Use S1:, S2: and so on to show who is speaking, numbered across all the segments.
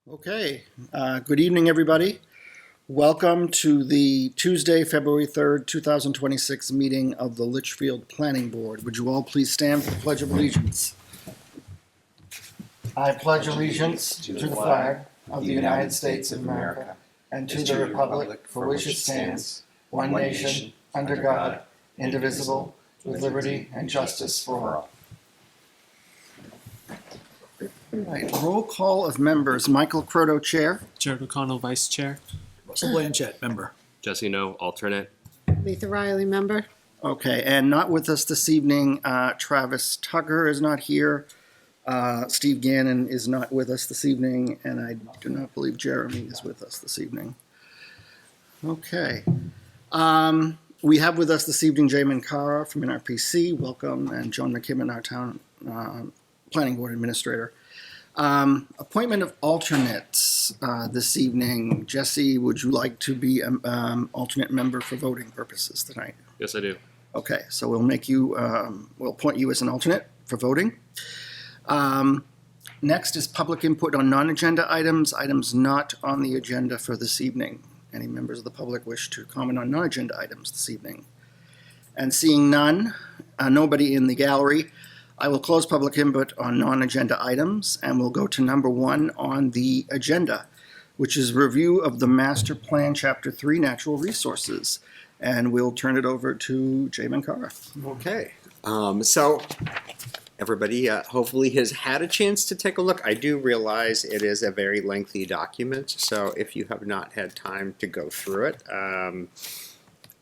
S1: Okay, good evening, everybody. Welcome to the Tuesday, February 3rd, 2026 meeting of the Litchfield Planning Board. Would you all please stand for the Pledge of Allegiance? I pledge allegiance to the flag of the United States of America and to the republic for which it stands, one nation, under God, indivisible, with liberty and justice for all. Right, roll call of members. Michael Croto, Chair.
S2: Jared O'Connell, Vice Chair.
S3: Russell Blanchett, member.
S4: Jesse No, alternate.
S5: Letha Riley, member.
S1: Okay, and not with us this evening, Travis Tucker is not here. Steve Gannon is not with us this evening, and I do not believe Jeremy is with us this evening. Okay. We have with us this evening Jay Mankara from NRPC, welcome, and John McKibben, our town planning board administrator. Appointment of alternates this evening. Jesse, would you like to be an alternate member for voting purposes tonight?
S4: Yes, I do.
S1: Okay, so we'll make you, we'll appoint you as an alternate for voting. Next is public input on non-agenda items not on the agenda for this evening. Any members of the public wish to comment on non-agenda items this evening? And seeing none, nobody in the gallery, I will close public input on non-agenda items, and we'll go to number 1 on the agenda, which is review of the Master Plan, Chapter 3, Natural Resources. And we'll turn it over to Jay Mankara.
S3: Okay. So everybody hopefully has had a chance to take a look. I do realize it is a very lengthy document, so if you have not had time to go through it,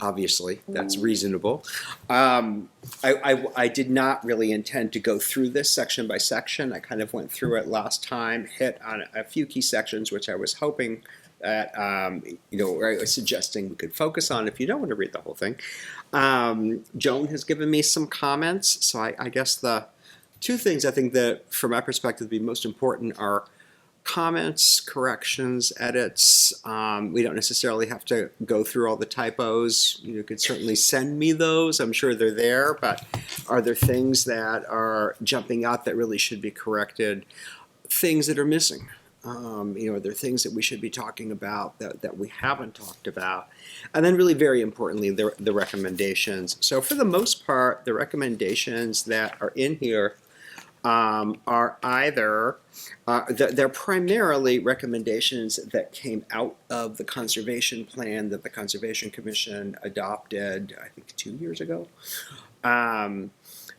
S3: obviously, that's reasonable. I did not really intend to go through this section by section. I kind of went through it last time, hit on a few key sections, which I was hoping that, I was suggesting we could focus on if you don't want to read the whole thing. Joan has given me some comments, so I guess the two things I think that, from my perspective, would be most important are comments, corrections, edits. We don't necessarily have to go through all the typos. You could certainly send me those. I'm sure they're there, but are there things that are jumping out that really should be corrected? Things that are missing? Are there things that we should be talking about that we haven't talked about? And then really very importantly, the recommendations. So for the most part, the recommendations that are in here are either, they're primarily recommendations that came out of the conservation plan that the Conservation Commission adopted, I think 2 years ago.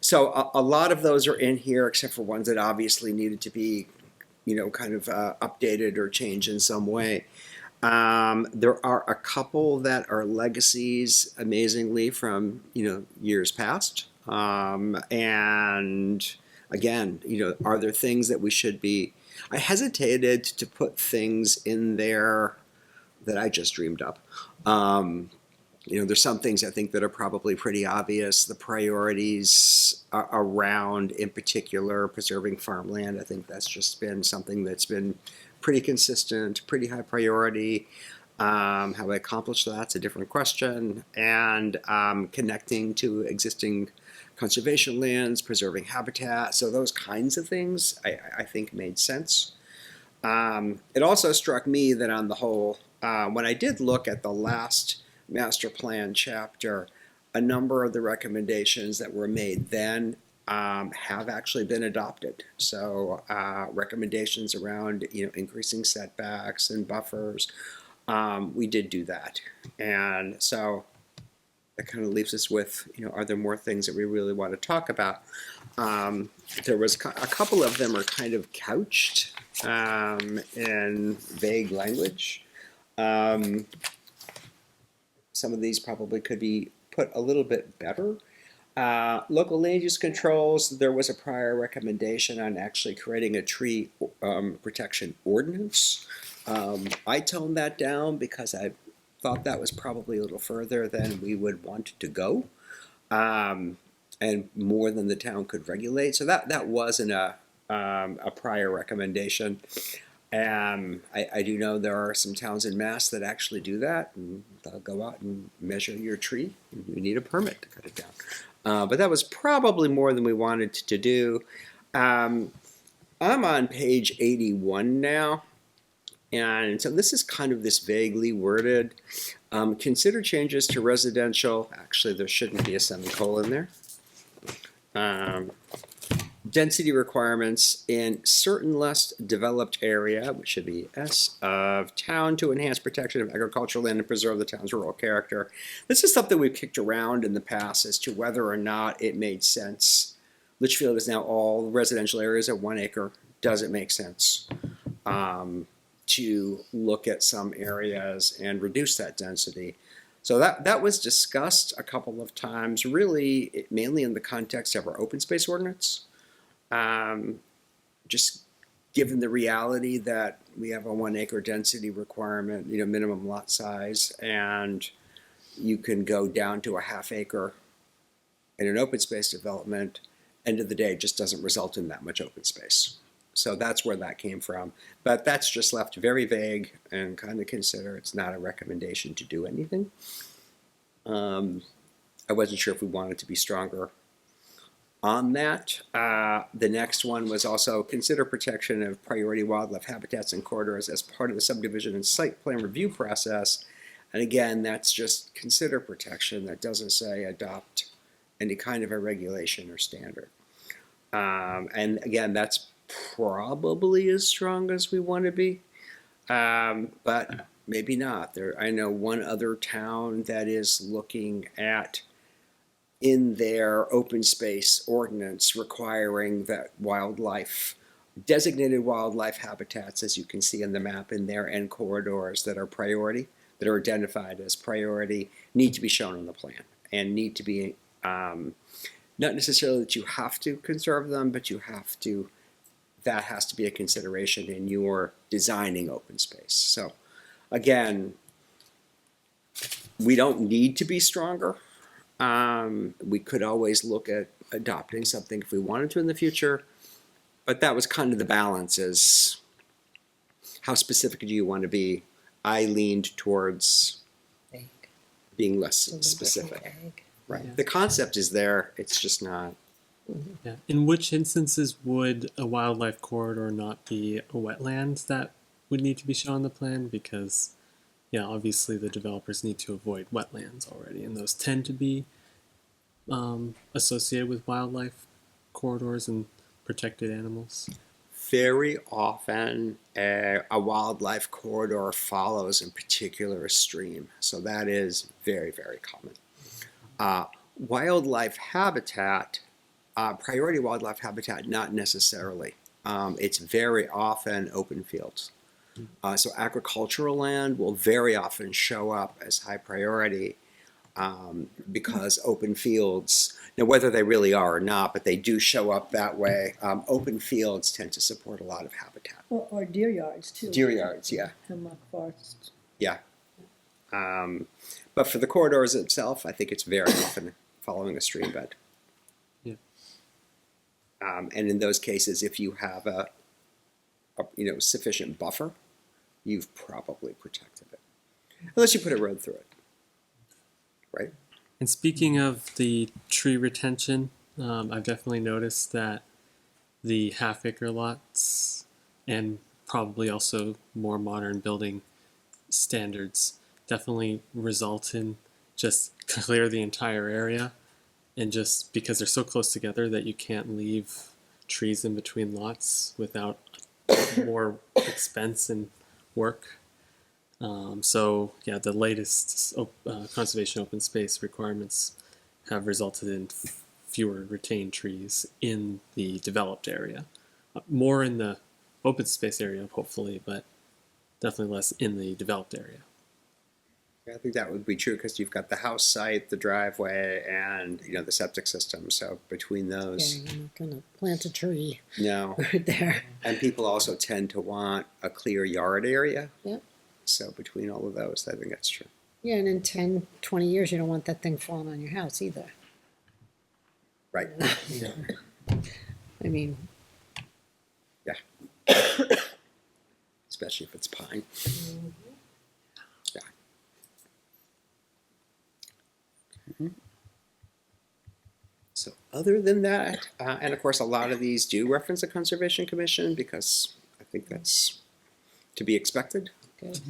S3: So a lot of those are in here, except for ones that obviously needed to be, kind of updated or changed in some way. There are a couple that are legacies, amazingly, from, years past. And again, are there things that we should be... I hesitated to put things in there that I just dreamed up. There's some things I think that are probably pretty obvious. The priorities around, in particular, preserving farmland. I think that's just been something that's been pretty consistent, pretty high priority. How I accomplish that's a different question. And connecting to existing conservation lands, preserving habitat. So those kinds of things I think made sense. It also struck me that on the whole, when I did look at the last master plan chapter, a number of the recommendations that were made then have actually been adopted. So recommendations around increasing setbacks and buffers, we did do that. And so that kind of leaves us with, are there more things that we really want to talk about? There was a couple of them are kind of couched in vague language. Some of these probably could be put a little bit better. Local land use controls, there was a prior recommendation on actually creating a tree protection ordinance. I toned that down because I thought that was probably a little further than we would want to go, and more than the town could regulate. So that wasn't a prior recommendation. I do know there are some towns in Mass that actually do that, and they'll go out and measure your tree. You need a permit to cut it down. But that was probably more than we wanted to do. I'm on page 81 now. And so this is kind of this vaguely worded. Consider changes to residential. Actually, there shouldn't be a semicolon there. Density requirements in certain less developed area, which should be S, of town to enhance protection of agricultural land and preserve the town's rural character. This is something we've kicked around in the past as to whether or not it made sense. Litchfield is now all residential areas at 1 acre. Does it make sense to look at some areas and reduce that density? So that was discussed a couple of times, really mainly in the context of our open space ordinance. Just given the reality that we have a 1 acre density requirement, minimum lot size, and you can go down to a ½ acre in an open space development, end of the day, it just doesn't result in that much open space. So that's where that came from. But that's just left very vague and kind of consider it's not a recommendation to do anything. I wasn't sure if we wanted to be stronger on that. The next one was also consider protection of priority wildlife habitats and corridors as part of the subdivision and site plan review process. And again, that's just consider protection. That doesn't say adopt any kind of a regulation or standard. And again, that's probably as strong as we want to be, but maybe not. I know one other town that is looking at in their open space ordinance requiring that designated wildlife habitats, as you can see in the map, in their end corridors that are priority, that are identified as priority, need to be shown on the plan and need to be not necessarily that you have to conserve them, but that has to be a consideration in your designing open space. So again, we don't need to be stronger. We could always look at adopting something if we wanted to in the future, but that was kind of the balance, is how specific do you want to be? I leaned towards being less specific. Right.
S5: Yeah.
S3: The concept is there, it's just not.
S2: Yeah. In which instances would a wildlife corridor not be a wetland that would need to be shown on the plan? Because, yeah, obviously the developers need to avoid wetlands already, and those tend to be associated with wildlife corridors and protected animals.
S3: Very often, a wildlife corridor follows, in particular, a stream. So that is very, very common. Wildlife habitat, priority wildlife habitat, not necessarily. It's very often open fields. So agricultural land will very often show up as high priority because open fields, now whether they really are or not, but they do show up that way. Open fields tend to support a lot of habitat.
S4: Or deer yards too.
S3: Deer yards, yeah.
S4: Hemlock forests.
S3: Yeah. But for the corridors itself, I think it's very often following a stream bed.
S2: Yeah.
S3: And in those cases, if you have a sufficient buffer, you've probably protected it, unless you put a road through it, right?
S2: And speaking of the tree retention, I've definitely noticed that the ½ acre lots and probably also more modern building standards definitely result in just clear the entire area, and just because they're so close together that you can't leave trees in between lots without more expense and work. So yeah, the latest conservation open space requirements have resulted in fewer retained trees in the developed area. More in the open space area, hopefully, but definitely less in the developed area.
S3: I think that would be true because you've got the house site, the driveway, and the septic system. So between those,
S5: Yeah, you're not gonna plant a tree
S3: no.
S5: right there.
S3: And people also tend to want a clear yard area.
S5: Yep.
S3: So between all of those, I think that's true.
S5: Yeah, and in 10, 20 years, you don't want that thing falling on your house either.
S3: Right.
S5: I mean,
S3: Yeah. Especially if it's pine. Yeah. So other than that, and of course a lot of these do reference the Conservation Commission because I think that's to be expected.
S5: Good.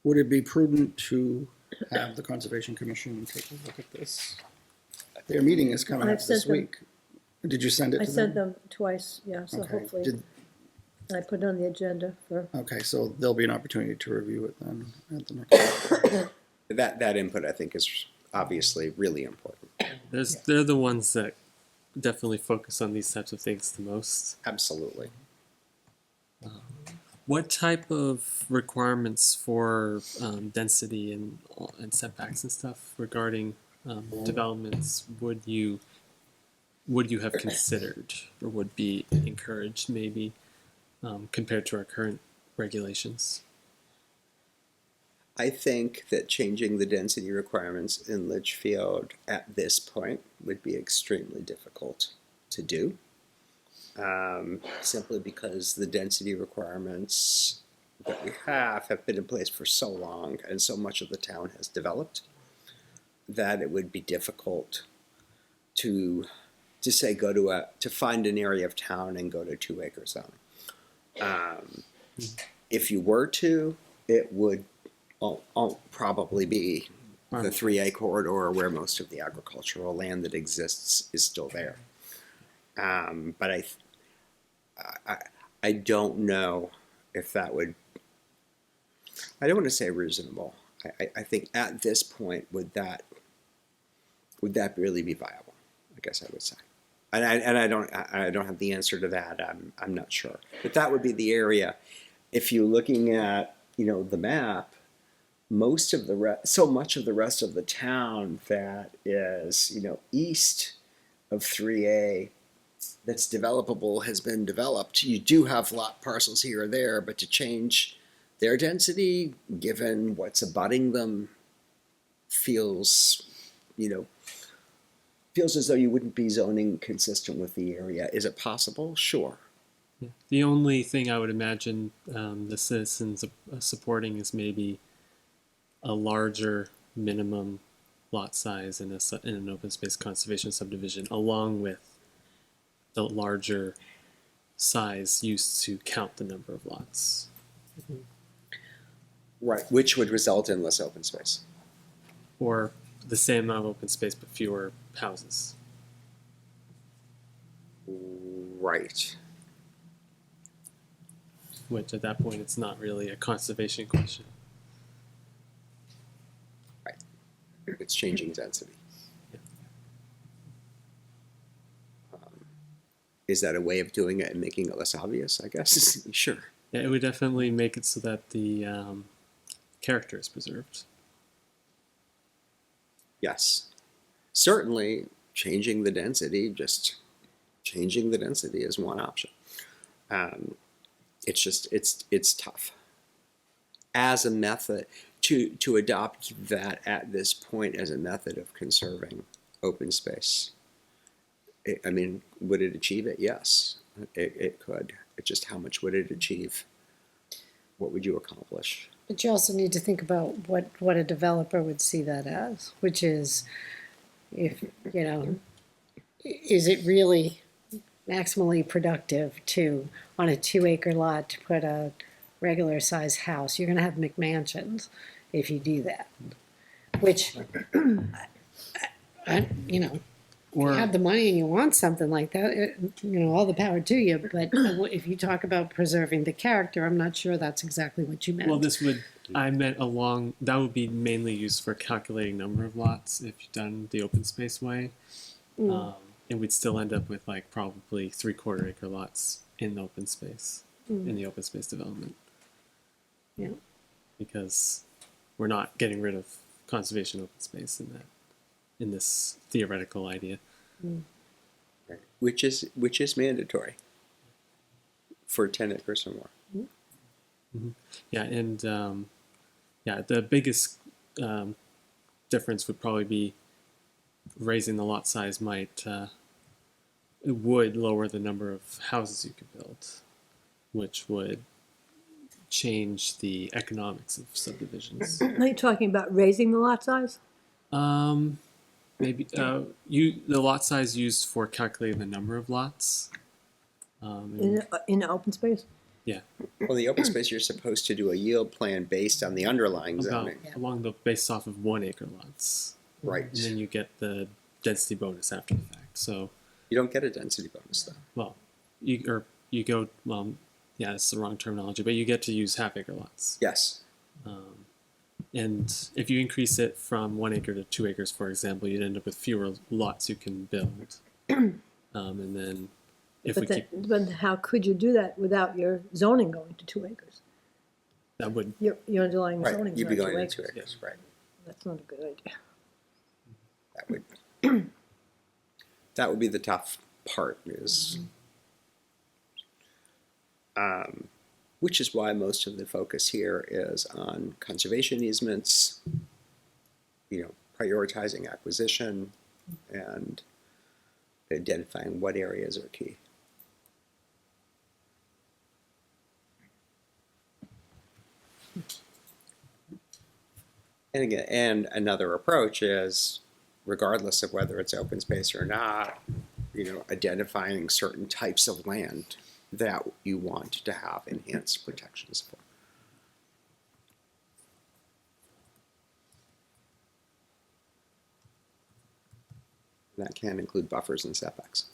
S1: Would it be prudent to have the Conservation Commission take a look at this? Their meeting is coming
S4: I've
S1: up this
S4: sent them.
S1: week. Did you send it
S4: I
S1: to
S4: sent
S1: them?
S4: them twice, yeah, so
S1: Okay.
S4: hopefully, I put it on the agenda for,
S1: Okay, so there'll be an opportunity to review it then at the next meeting.
S3: That input, I think, is obviously really important.
S2: They're the ones that definitely focus on these types of things the most.
S3: Absolutely.
S2: What type of requirements for density and setbacks and stuff regarding developments would you have considered or would be encouraged maybe compared to our current regulations?
S3: I think that changing the density requirements in Litchfield at this point would be extremely difficult to do. Simply because the density requirements that we have been in place for so long and so much of the town has developed that it would be difficult to say to find an area of town and go to 2-acre zone. If you were to, it would probably be the 3A corridor where most of the agricultural land that exists is still there. But I don't know if that would, I don't want to say reasonable. I think at this point, would that really be viable? I guess I would say. And I don't have the answer to that. I'm not sure. But that would be the area. If you're looking at, the map, so much of the rest of the town that is, east of 3A that's developable has been developed. You do have lot parcels here or there, but to change their density, given what's abutting them, feels as though you wouldn't be zoning consistent with the area. Is it possible? Sure.
S2: Yeah. The only thing I would imagine the citizens supporting is maybe a larger minimum lot size in an open space conservation subdivision, along with the larger size used to count the number of lots.
S3: Right. Which would result in less open space.
S2: Or the same amount of open space but fewer houses.
S3: Right.
S2: Which at that point it's not really a conservation question.
S3: Right. It's changing density. Is that a way of doing it and making it less obvious, I guess? Sure.
S2: Yeah, it would definitely make it so that the character is preserved.
S3: Yes. Certainly, changing the density is one option. It's tough. As a method, to adopt that at this point as a method of conserving open space. Would it achieve it? Yes, it could. It's just how much would it achieve? What would you accomplish?
S5: But you also need to think about what a developer would see that as, which is, if, is it really maximally productive to, on a 2-acre lot, to put a regular size house? You're going to have McMansions if you do that, which, if you have the money and you want something like that, all the power to you. But if you talk about preserving the character, I'm not sure that's exactly what you meant.
S2: Well, I meant that would be mainly used for calculating number of lots if you've done the open space way. And we'd still end up with probably 3/4 acre lots in the open space, in the open space development.
S5: Yeah.
S2: Because we're not getting rid of conservation open space in this theoretical idea.
S3: Right. Which is mandatory for 10 acres or more.
S2: Mm-hmm. Yeah, and the biggest difference would probably be raising the lot size it would lower the number of houses you could build, which would change the economics of subdivisions.
S4: are you talking about raising the lot size?
S2: Maybe the lot size used for calculating the number of lots.
S4: In the open space?
S2: Yeah,
S3: Well, the open space, you're supposed to do a yield plan based on the underlying
S2: about
S3: zoning.
S2: based off of 1 acre lots,
S3: Right.
S2: and then you get the density bonus after the fact. So,
S3: You don't get a density bonus though.
S2: well, you go yeah, that's the wrong terminology, but you get to use half acre lots.
S3: Yes.
S2: And if you increase it from 1 acre to 2 acres, for example, you'd end up with fewer lots you can build. And then if we keep
S4: But how could you do that without your zoning going to 2 acres?
S2: that would
S4: Your underlying
S3: Right.
S4: zoning is
S3: You'd
S4: not
S3: be
S4: 2
S3: going
S4: acres.
S3: into 2 acres. Right.
S4: That's not a good idea.
S3: That would be the tough part is, which is why most of the focus here is on conservation easements, prioritizing acquisition and identifying what areas are key. And again, and another approach is, regardless of whether it's open space or not, identifying certain types of land that you want to have enhanced protections for. That can include buffers and setbacks.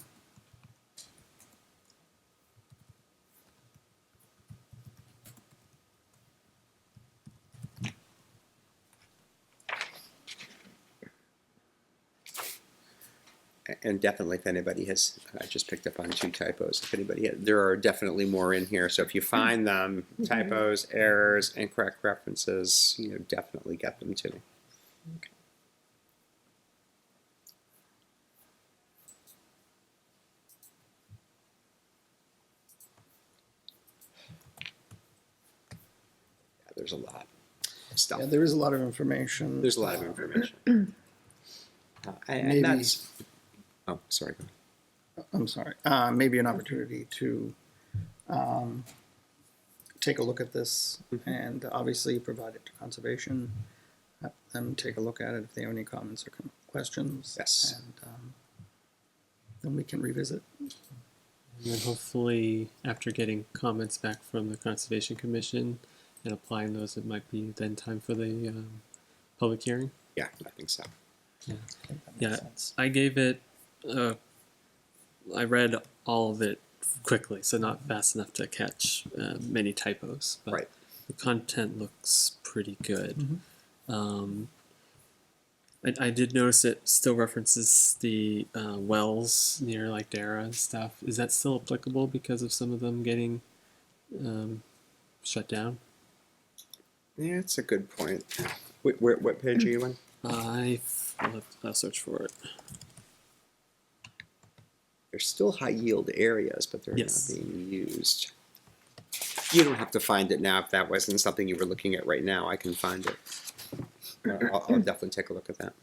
S3: And definitely, if anybody has, I just picked up on 2 typos. If anybody has, there are definitely more in here. So if you find them, typos, errors, incorrect references, definitely get them to me. Yeah, there's a lot of stuff.
S1: Yeah, there is a lot of information.
S3: There's a lot of information. And
S1: Maybe-
S3: that's, oh, sorry. Go ahead.
S1: I'm sorry, maybe an opportunity to take a look at this and obviously provide it to conservation. Have them take a look at it if they have any comments or questions.
S3: Yes.
S1: And then we can revisit.
S2: And then hopefully, after getting comments back from the Conservation Commission and applying those, it might be then time for the public hearing.
S3: Yeah, I think so.
S1: I think that makes
S2: Yeah,
S1: sense.
S2: I gave it. I read all of it quickly, so not fast enough to catch many typos. But
S3: Right.
S2: the content looks pretty good.
S1: Mm-hmm.
S2: I did notice it still references the wells near like Dara and stuff. Is that still applicable because of some of them getting shut down?
S3: Yeah, it's a good point. What page are you on?
S2: I'll search for it.
S3: They're still high yield areas, but they're
S2: Yes.
S3: not being used. You don't have to find it now if that wasn't something you were looking at right now. I can find it. I'll definitely take a look at that.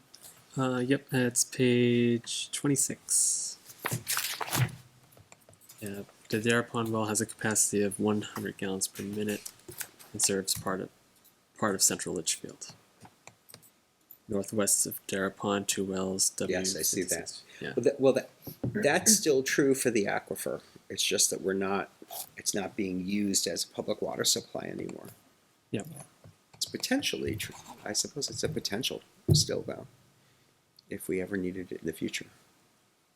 S2: Yep, it's page 26. Yeah, the Dara Pond well has a capacity of 100 gallons per minute and serves part of central Litchfield. Northwest of Dara Pond, 2 wells.
S3: Yes, I see that.
S2: Yeah.
S3: That's still true for the aquifer. It's just that it's not being used as a public water supply anymore.
S2: Yep.
S3: It's potentially true. I suppose it's a potential still though, if we ever needed it in the future.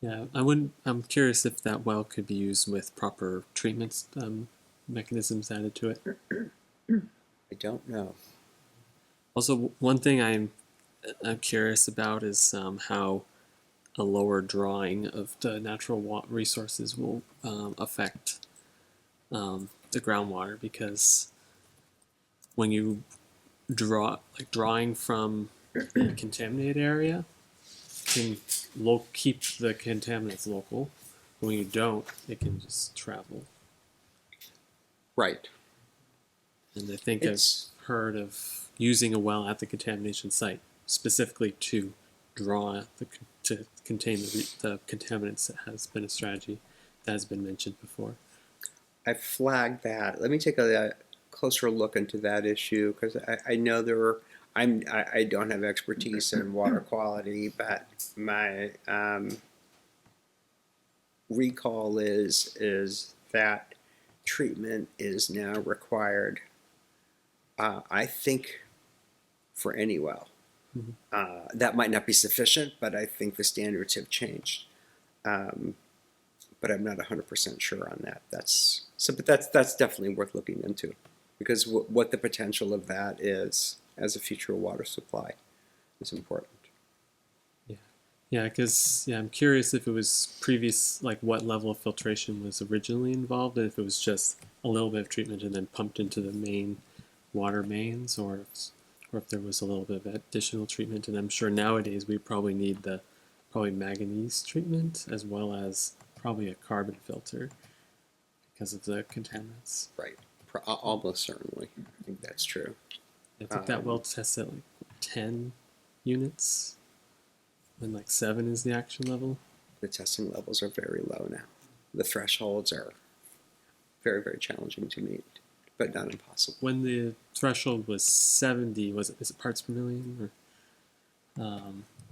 S2: Yeah, I'm curious if that well could be used with proper treatments mechanisms added to it.
S3: I don't know.
S2: Also, one thing I'm curious about is how a lower drawing of the natural resources will affect the groundwater, because when you drawing from a contaminated area can keep the contaminants local. When you don't, it can just travel.
S3: Right.
S2: And I think
S3: It's-
S2: I've heard of using a well at the contamination site specifically to draw to contain the contaminants. That has been a strategy that has been mentioned before.
S3: I flagged that. Let me take a closer look into that issue because I know I don't have expertise in water quality, but my recall is that treatment is now required, I think, for any well. That might not be sufficient, but I think the standards have changed. But I'm not 100% sure on that. But that's definitely worth looking into, because what the potential of that is as a future water supply is important.
S2: Yeah, because I'm curious if it was previous, like what level of filtration was originally involved, and if it was just a little bit of treatment and then pumped into the main water mains, or if there was a little bit of additional treatment. And I'm sure nowadays we probably need the manganese treatment as well as probably a carbon filter because of the contaminants.
S3: Right. Almost certainly. I think that's true.
S2: I think that well tests at like 10 units, and like 7 is the action level.
S3: The testing levels are very low now. The thresholds are very, very challenging to meet, but not impossible.
S2: When the threshold was 70, is it parts per million? Or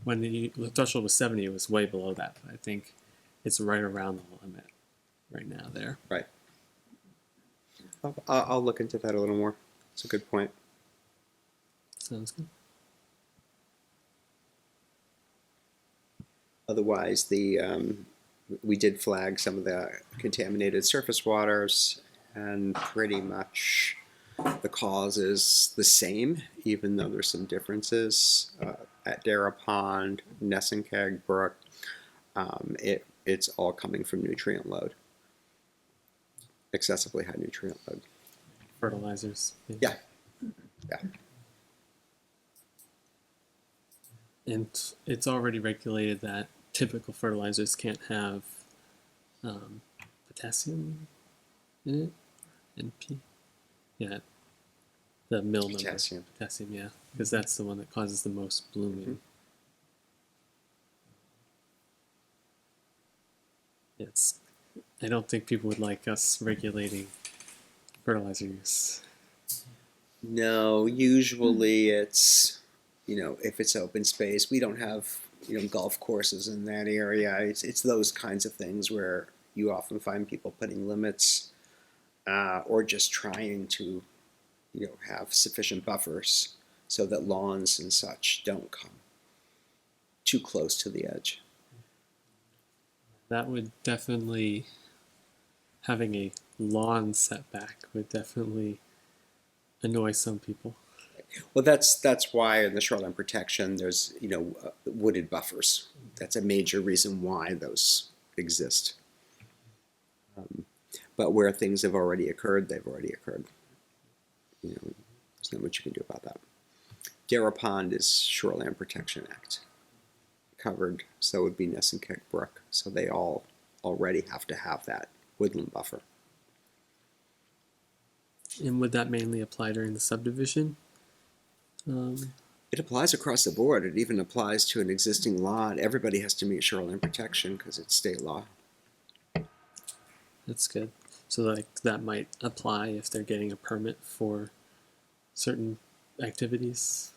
S2: when the threshold was 70, it was way below that. But I think it's right around the limit right now there.
S3: Right. I'll look into that a little more. It's a good point.
S2: Sounds good.
S3: Otherwise, we did flag some of the contaminated surface waters, and pretty much the cause is the same, even though there's some differences. At Dara Pond, Nessenkeg Brook, it's all coming from nutrient load, excessively high nutrient load.
S2: Fertilizers.
S3: Yeah.
S2: And it's already regulated that typical fertilizers can't have potassium in it. NP. Yeah. The mill number.
S3: Potassium.
S2: Potassium, yeah. Because that's the one that causes the most blooming. I don't think people would like us regulating fertilizer use.
S3: No, usually it's, if it's open space, we don't have, golf courses in that area. It's those kinds of things where you often find people putting limits or just trying to, have sufficient buffers so that lawns and such don't come too close to the edge.
S2: That would definitely, having a lawn setback would definitely annoy some people.
S3: Well, that's why in the shoreline protection there's wooded buffers. That's a major reason why those exist. But where things have already occurred, they've already occurred. There's not much you can do about that. Dara Pond is Shoreline Protection Act covered, so it would be Nessenkeg Brook. So they all already have to have that woodland buffer.
S2: And would that mainly apply during the subdivision?
S3: It applies across the board. It even applies to an existing lot. Everybody has to meet shoreline protection because it's state law.
S2: That's good. So like that might apply if they're getting a permit for certain activities.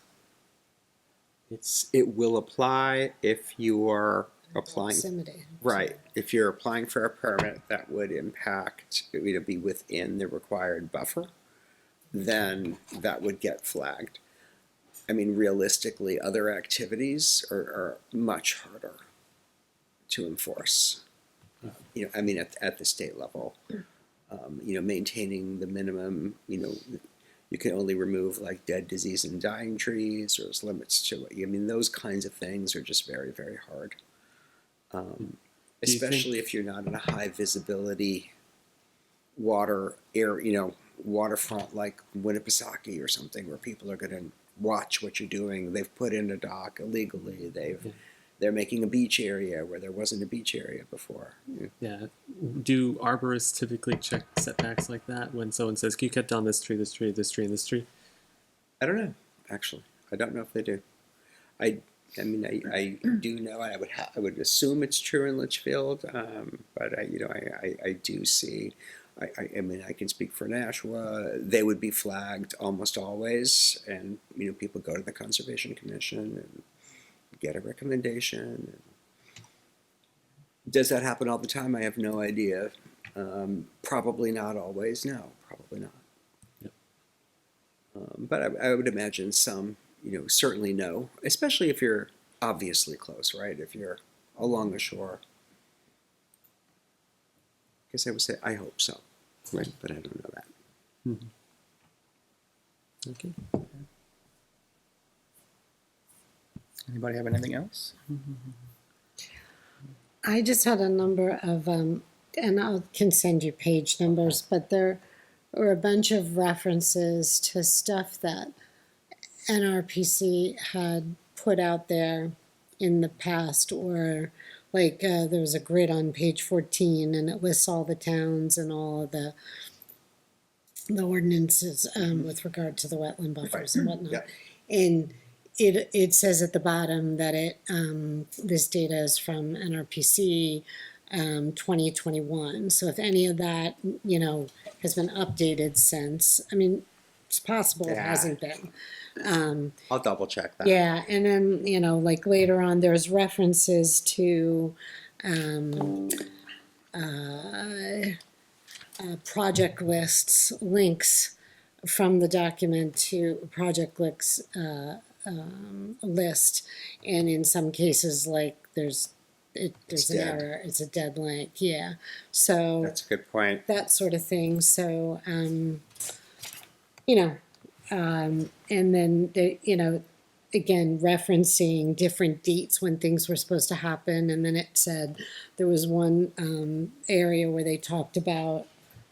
S3: It will apply if you are applying.
S5: Proximity.
S3: Right. If you're applying for a permit that would impact, be within the required buffer, then that would get flagged. I mean, realistically, other activities are much harder to enforce. At the state level, maintaining the minimum, you can only remove like dead, disease, and dying trees, or there's limits to it. I mean, those kinds of things are just very, very hard. Especially if you're not in a high visibility water area, waterfront like Winnipesaukee or something, where people are going to watch what you're doing. They've put in a dock illegally. They're making a beach area where there wasn't a beach area before.
S2: Yeah. Do arborists typically check setbacks like that when someone says, "Can you cut down this tree, this tree, this tree, and this tree"?
S3: I don't know. Actually, I don't know if they do. I do know. I would assume it's true in Litchfield, but I do see. I can speak for Nashua. They would be flagged almost always, and people go to the Conservation Commission and get a recommendation. Does that happen all the time? I have no idea. Probably not always. No, probably not.
S2: Yep.
S3: But I would imagine some, certainly no, especially if you're obviously close, right? If you're along the shore. I guess I would say I hope so, right? But I don't know that.
S2: Okay.
S1: Anybody have anything else?
S5: I just had a number of, and I can send you page numbers, but there were a bunch of references to stuff that NRPC had put out there in the past, or like there was a grid on page 14 and it lists all the towns and all of the ordinances with regard to the wetland buffers and whatnot.
S3: Yeah.
S5: And it says at the bottom that this data is from NRPC 2021. So if any of that, has been updated since, I mean, it's possible it
S3: Yeah.
S5: hasn't been.
S3: I'll double check that.
S5: Yeah, and then, like later on, there's references to project lists, links from the document to project list, and in some cases, like there's an
S3: dead.
S5: error, it's a dead link, yeah. So
S3: That's a good point.
S5: that sort of thing. So, and then again, referencing different dates when things were supposed to happen. And then it said there was one area where they talked about,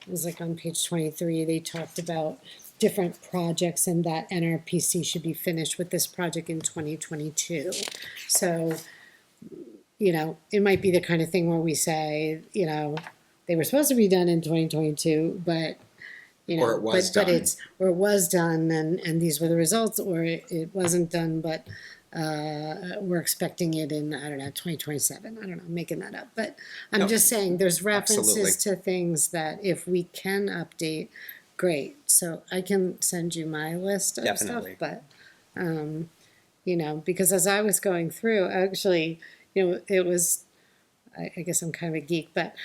S5: it was like on page 23, they talked about different projects and that NRPC should be finished with this project in 2022. So, it might be the kind of thing where we say, they were supposed to be done in 2022, but
S3: Or it was done.
S5: or it was done, and these were the results, or it wasn't done, but we're expecting it in, I don't know, 2027. I don't know, I'm making that up, but I'm
S3: No,
S5: just saying there's references
S3: absolutely.
S5: to things that if we can update, great. So I can send you my list of
S3: Definitely.
S5: stuff, but because as I was going through, actually, it was. I guess I'm kind of a geek, but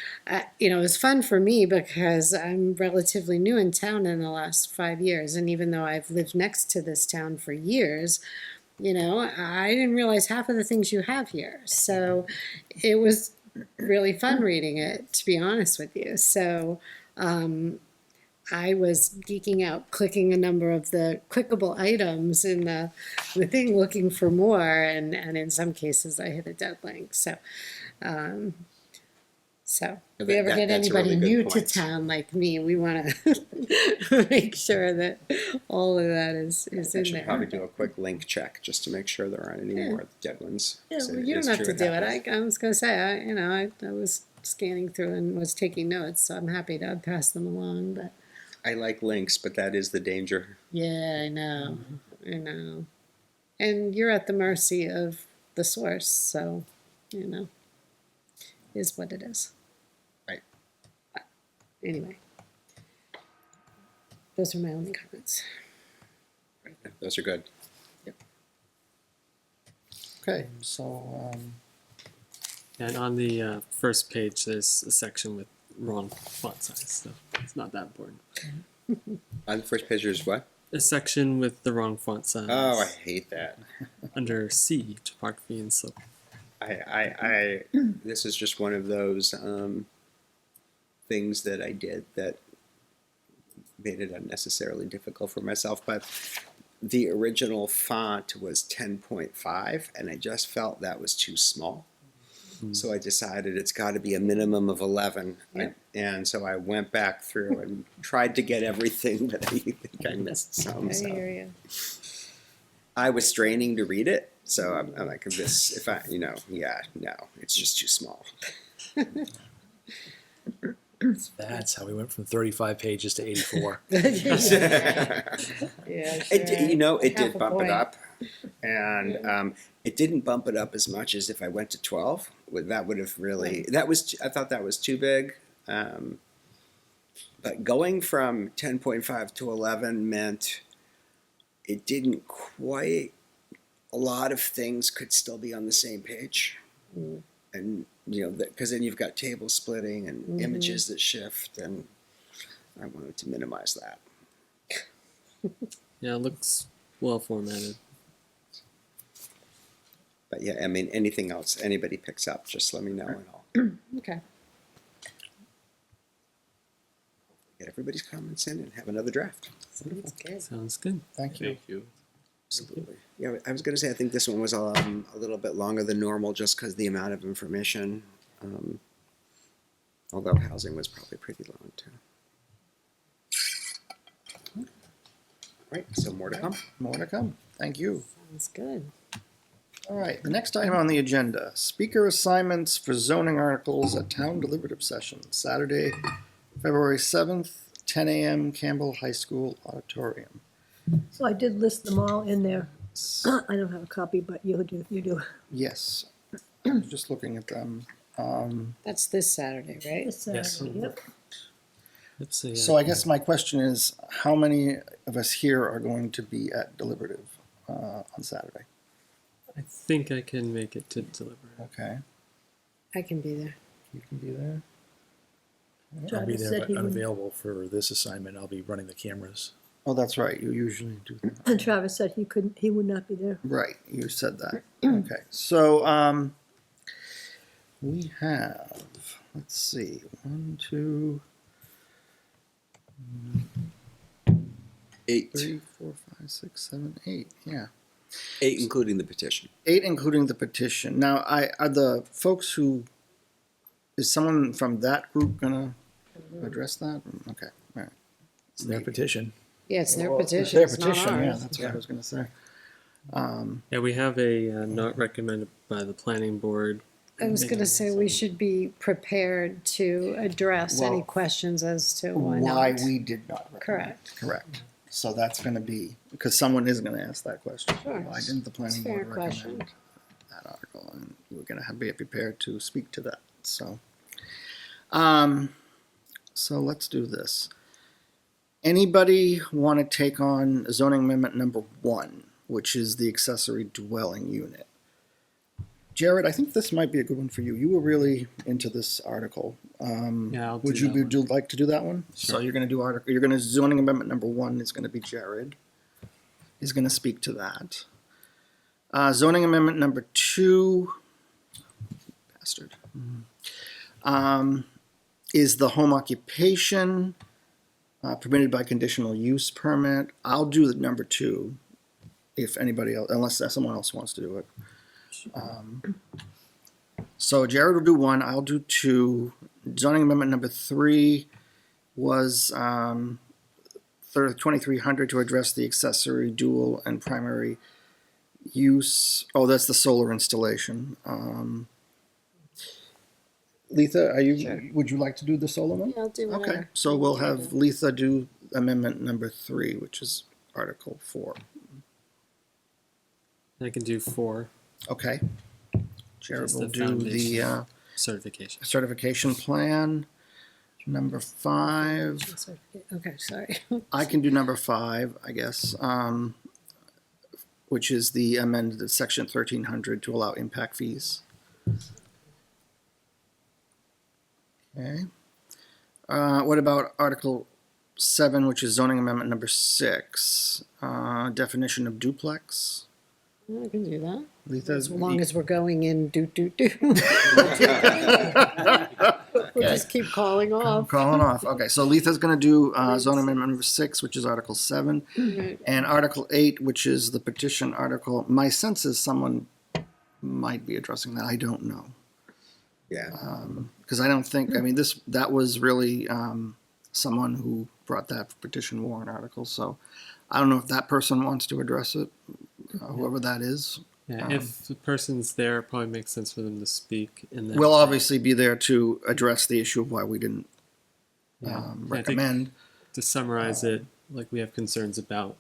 S5: it was fun for me because I'm relatively new in town in the last 5 years, and even though I've lived next to this town for years, I didn't realize half of the things you have here. So it was really fun reading it, to be honest with you. So I was geeking out, clicking a number of the clickable items in the thing, looking for more, and in some cases I hit a dead link. So if we ever get
S3: That's a
S5: anybody
S3: really good
S5: new
S3: point.
S5: to town like me, we want to make sure that all of that is
S3: I
S5: in
S3: should
S5: there.
S3: probably do a quick link check just to make sure there aren't any more dead ones.
S5: Yeah,
S3: So
S5: well,
S3: it
S5: you
S3: is
S5: don't have
S3: true
S5: to do it.
S3: happens.
S5: I was going to say, I was scanning through and was taking notes, so I'm happy to pass them along. But
S3: I like links, but that is the danger.
S5: yeah, I know. And you're at the mercy of the source, so is what it is.
S3: Right.
S5: Anyway, those are my only comments.
S3: Those are good.
S1: Okay, so,
S2: And on the first page, there's a section with wrong font size, so it's not that important.
S3: On the first page, there's what?
S2: A section with the wrong font size.
S3: Oh, I hate that.
S2: Under C, topography and slope.
S3: This is just one of those things that I did that made it unnecessarily difficult for myself. But the original font was 10.5, and I just felt that was too small. So I decided it's got to be a minimum of 11.
S5: Yep.
S3: And so I went back through and tried to get everything, but I think I missed some.
S5: I
S3: So
S5: hear you.
S3: I was straining to read it. So I'm like, if I, no, it's just too small.
S6: That's how we went from 35 pages to 84.
S5: Yeah, sure.
S3: It did
S5: Half a
S3: bump
S5: point.
S3: it up, and it didn't bump it up as much as if I went to 12. That would have really I thought that was too big. But going from 10.5 to 11 meant it didn't quite. A lot of things could still be on the same page, and because then you've got table splitting and images that shift, and I wanted to minimize that.
S2: Yeah, it looks well formatted.
S3: But yeah, I mean, anything else anybody picks up, just let me know and I'll
S5: Okay.
S3: get everybody's comments in and have another draft.
S5: Sounds good.
S2: Sounds good.
S1: Thank you.
S7: Thank you.
S3: Absolutely. Yeah, I was going to say, I think this one was a little bit longer than normal just because the amount of information. Although housing was probably pretty long too. All right, so more to come.
S1: More to come. Thank you.
S5: Sounds good.
S1: All right, the next item on the agenda, speaker assignments for zoning articles at town deliberative session, Saturday, February 7th, 10 a.m., Campbell High School Auditorium.
S4: So I did list them all in there. I don't have a copy, but you do.
S1: Yes, I was just looking at them.
S5: That's this Saturday, right?
S4: It's,
S6: Yes.
S4: Yep.
S2: Let's see.
S1: So I guess my question is, how many of us here are going to be at deliberative on Saturday?
S2: I think I can make it to deliver.
S1: Okay,
S5: I can be there.
S1: you can be there.
S6: I'll be
S4: Travis
S6: there,
S4: said
S6: but
S4: he would-
S6: unavailable for this assignment. I'll be running the cameras.
S1: Oh, that's right, you usually do that.
S4: And Travis said he would not be there.
S1: Right, you said that. Okay, so we have, let's see, 1, 2,
S3: 8,
S1: 3, 4, 5, 6, 7, 8. Yeah,
S3: 8 including the petition.
S1: 8 including the petition. Now, are the folks who, is someone from that group gonna address that? Okay, all right.
S6: It's their petition.
S5: Yeah, it's their
S1: Well,
S5: petition.
S1: It's their
S5: It's not
S1: petition, yeah,
S5: ours.
S1: that's what I was gonna say.
S2: Yeah, we have a not recommended by the planning board.
S5: I was going to say we should be prepared to address any
S1: Well,
S5: questions as to why
S1: Why
S5: not.
S1: we did not recommend.
S5: Correct.
S1: Correct. So that's gonna be, because someone is gonna ask that question.
S5: Sure.
S1: Why didn't the planning
S5: It's a fair
S1: board
S5: question.
S1: recommend that article? And we're gonna be prepared to speak to that, so. So let's do this. Anybody want to take on zoning amendment number 1, which is the accessory dwelling unit? Jared, I think this might be a good one for you. You were really into this article.
S2: Yeah, I'll
S1: Would
S2: do
S1: you
S2: that one.
S1: like to do that one? So
S2: Sure.
S1: you're going to do you're going to zoning amendment number 1 is going to be Jared. Is going to speak to that. Zoning amendment number 2, bastard, is the home occupation permitted by conditional use permit. I'll do the number 2 if anybody else, unless someone else wants to do it. So Jared will do 1, I'll do 2. Zoning amendment number 3 was 2300 to address the accessory dual and primary use. Oh, that's the solar installation. Letha, would you like to do the solar one?
S5: Yeah, I'll do
S1: Okay,
S5: whatever.
S1: so we'll have Letha do amendment number 3, which is Article 4.
S2: I can do 4
S1: Okay. Jared
S2: Just
S1: will
S2: the
S1: do the
S2: foundation. certification.
S1: certification plan. Number 5,
S5: Okay, sorry.
S1: I can do number 5, I guess, which is the amended section 1300 to allow impact fees. Okay. What about Article 7, which is zoning amendment number 6, definition of duplex?
S5: I can do that.
S1: Letha,
S5: As long as we're going in do. We'll just keep calling
S1: I'm
S5: off.
S1: calling off. Okay, so Letha's going to do zoning amendment number 6, which is Article 7,
S5: Right.
S1: and Article 8, which is the petition article. My sense is someone might be addressing that. I don't know.
S3: Yeah.
S1: Because I don't think, I mean, that was really someone who brought that petition warrant article. So I don't know if that person wants to address it, whoever that is.
S2: Yeah, if the person's there, it probably makes sense for them to speak. And then
S1: We'll obviously be there to address the issue of why we didn't
S2: Yeah. I think
S1: recommend.
S2: to summarize it, like we have concerns about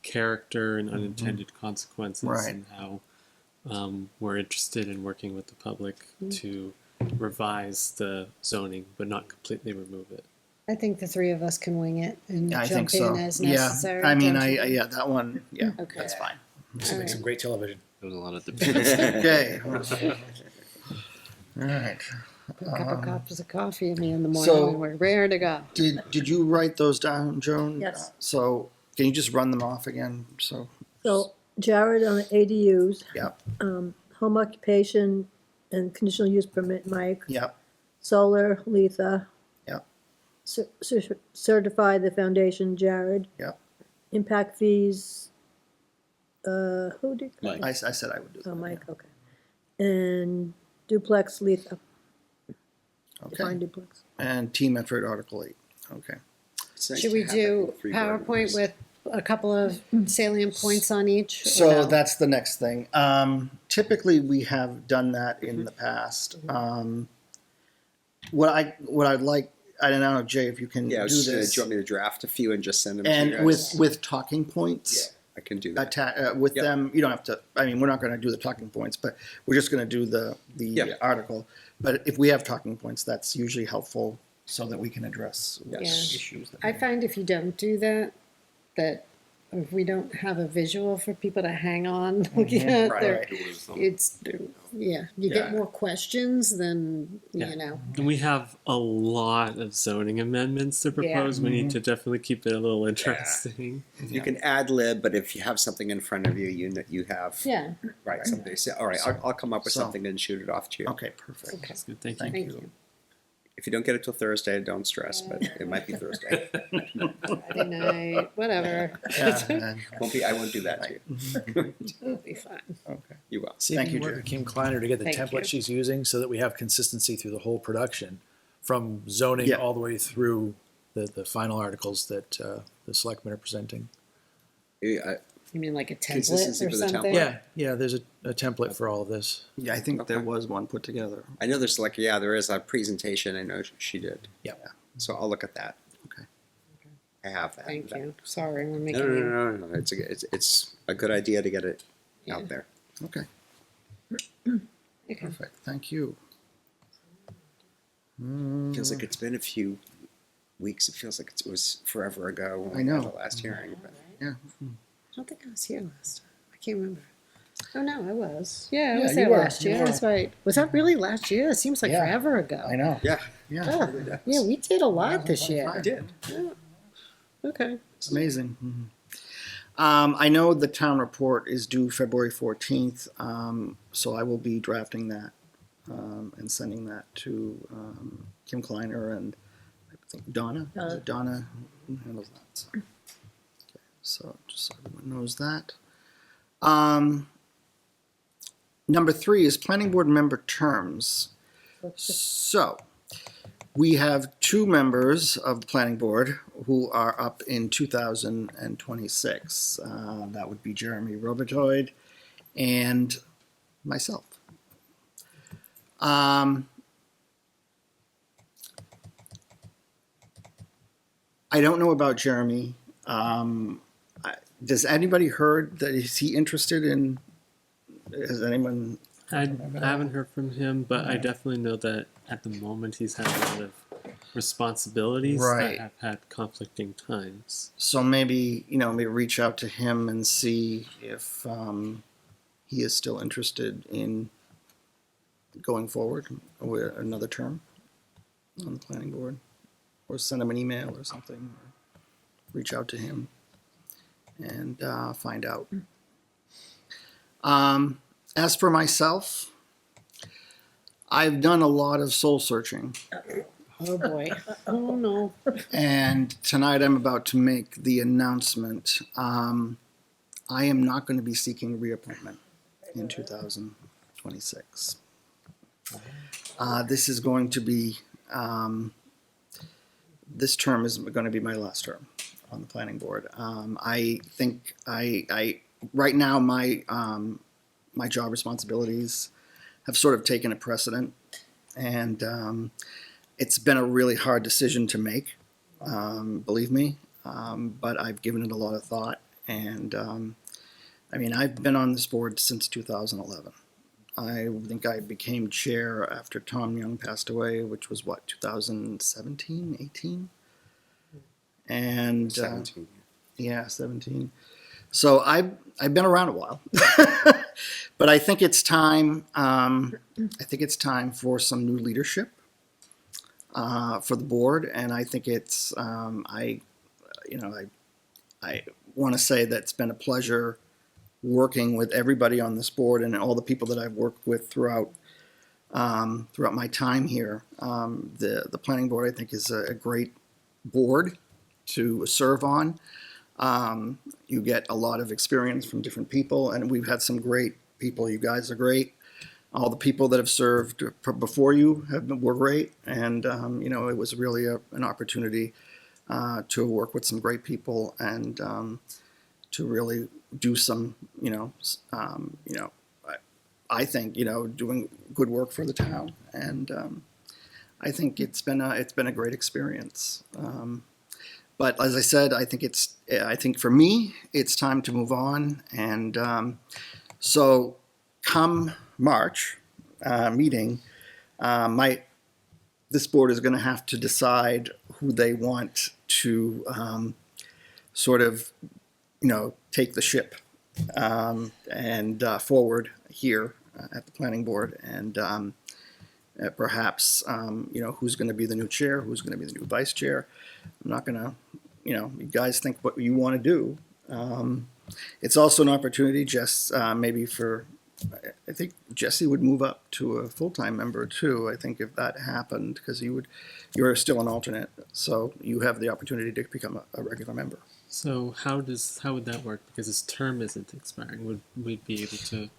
S2: character and unintended consequences,
S1: Right.
S2: and how we're interested in working with the public to revise the zoning, but not completely remove it.
S5: I think the 3 of us can wing it and
S1: Yeah, I think
S5: jump
S1: so.
S5: in as
S1: Yeah,
S5: necessary.
S1: I mean,
S5: don't you?
S1: yeah, that one, yeah,
S5: Okay.
S1: that's fine.
S6: This will make some great television.
S7: There was a lot of debate.
S1: Okay. All right.
S5: Put a couple cups of coffee in me in the morning
S1: so-
S5: and we're ready to go.
S1: Did you write those down, Joan?
S4: Yes.
S1: So can you just run them off again? So,
S4: So Jared on the ADUs,
S1: yeah,
S4: home occupation and conditional use permit, Mike.
S1: yeah,
S4: Solar, Letha.
S1: yeah,
S4: Certify the foundation, Jared.
S1: yeah.
S4: Impact fees, who did?
S3: Mike.
S1: I said I would do that.
S4: Oh, Mike, okay. And duplex, Letha,
S1: Okay.
S4: define duplex.
S1: And team effort, Article 8. Okay.
S3: It's nice
S5: Should
S3: to
S5: we
S3: have it in
S5: do
S3: 3 board
S5: PowerPoint
S3: members.
S5: with a couple of salient points on each? or
S1: So
S5: no?
S1: that's the next thing. Typically, we have done that in the past. What I'd like, I don't know, Jay, if you can
S3: Yeah, I
S1: do
S3: was just gonna,
S1: this,
S3: do you want me to draft a few and just send them to you
S1: and
S3: guys?
S1: with talking points.
S3: I can do that.
S1: With
S3: Yep.
S1: them, you don't have to. I mean, we're not going to do the talking points, but we're just going to do the
S3: Yep.
S1: article. But if we have talking points, that's usually helpful so that we can address
S3: Yes.
S1: issues. That
S5: I find if you don't do that, that if we don't have a visual for people to hang on, looking at,
S3: Right.
S5: they're- it's, you
S3: Yeah.
S5: get more questions than,
S2: Yeah.
S5: you know.
S2: And we have a lot of zoning amendments to propose. We need to definitely keep it a little interesting.
S3: You can ad lib, but if you have something in front of you, you have
S5: Yeah,
S3: right something. So, all right, I'll come up with
S1: So-
S3: something and shoot it off to you.
S1: Okay, perfect.
S5: okay,
S2: That's good. Thank you.
S1: Thank
S5: thank
S1: you.
S5: you.
S3: If you don't get it till Thursday, don't stress, but it might be Thursday.
S5: Friday night, whatever,
S1: Yeah, and-
S3: Won't be. I won't do that to you.
S5: it'll be fine.
S1: okay.
S3: You will.
S6: See
S1: Thank
S6: if you
S1: you,
S6: can work
S1: Jerry.
S6: with Kim Kleiner to get the
S5: Thank
S6: template
S5: you.
S6: she's using so that we have consistency through the whole production, from zoning
S1: Yeah.
S6: all the way through the final articles that the selectmen are presenting.
S3: Yeah,
S5: You mean like a
S3: Consistency
S5: template or
S3: for the
S5: something?
S3: template?
S6: Yeah, there's a template for all of this.
S1: Yeah, I think there
S3: Okay.
S1: was one put together.
S3: I know there's there is a presentation. I know she did.
S6: Yeah.
S3: So I'll look at that.
S1: Okay.
S3: I have that.
S5: Thank you, sorry, we're making
S3: No, no,
S5: you.
S3: no, no, no. It's a good idea to get it
S5: Yeah.
S3: out there.
S1: Okay,
S5: Okay.
S1: perfect. Thank you.
S3: Feels like it's been a few weeks. It feels like it was forever ago. When
S1: I
S3: we
S1: know.
S3: had the last hearing. But
S1: Yeah.
S5: I don't think I was here last time. I can't remember. Oh no, I was. Yeah, I
S1: Yeah,
S5: was
S1: you
S5: there
S1: were.
S5: last
S1: You
S5: year.
S1: were.
S5: That's right. Was that really last year? It seems like
S1: Yeah.
S5: forever ago.
S1: I know.
S3: yeah,
S1: Yeah.
S5: Oh, yeah, we did a lot this year.
S3: I did.
S5: Okay.
S1: It's amazing. I know the town report is due February 14th, so I will be drafting that and sending that to Kim Kleiner and I think Donna. Is it Donna who handles that? So, okay. So just so everyone knows that. Number 3 is planning board member terms. So we have 2 members of the planning board who are up in 2026. That would be Jeremy Robertoid and myself. I don't know about Jeremy. Does anybody heard that is he interested in? Has anyone?
S2: I haven't heard from him, but I definitely know that at the moment he's had a lot of responsibilities
S1: Right.
S2: that have had conflicting times.
S1: So maybe maybe reach out to him and see if he is still interested in going forward with another term on the planning board, or send him an email or something, or reach out to him and find out. As for myself, I've done a lot of soul searching.
S5: Oh boy. Oh no.
S1: And tonight I'm about to make the announcement. I am not going to be seeking reappointment in 2026. This is going to be, this term is going to be my last term on the planning board. I think right now my job responsibilities have sort of taken a precedent, and it's been a really hard decision to make, believe me, but I've given it a lot of thought, and I've been on this board since 2011. I think I became chair after Tom Young passed away, which was 2017, 18? And
S3: 17.
S1: yeah, 17. So I've been around a while, But I think it's time. I think it's time for some new leadership for the board, and I think it's. I want to say that it's been a pleasure working with everybody on this board and all the people that I've worked with throughout my time here. The planning board, I think, is a great board to serve on. You get a lot of experience from different people, and we've had some great people. You guys are great. All the people that have served before you were great, and it was really an opportunity to work with some great people and to really do some, I think, doing good work for the town, and I think it's been a great experience. But as I said, I think for me, it's time to move on, and so come March meeting, this board is going to have to decide who they want to sort of, take the ship and forward here at the planning board, and perhaps who's going to be the new chair, who's going to be the new vice chair. I'm not going to, you guys think what you want to do. It's also an opportunity, just maybe for. I think Jesse would move up to a full-time member too. I think if that happened, because you're still an alternate, so you have the opportunity to become a regular member.
S2: So how would that work? Because his term isn't expiring. Would we be able to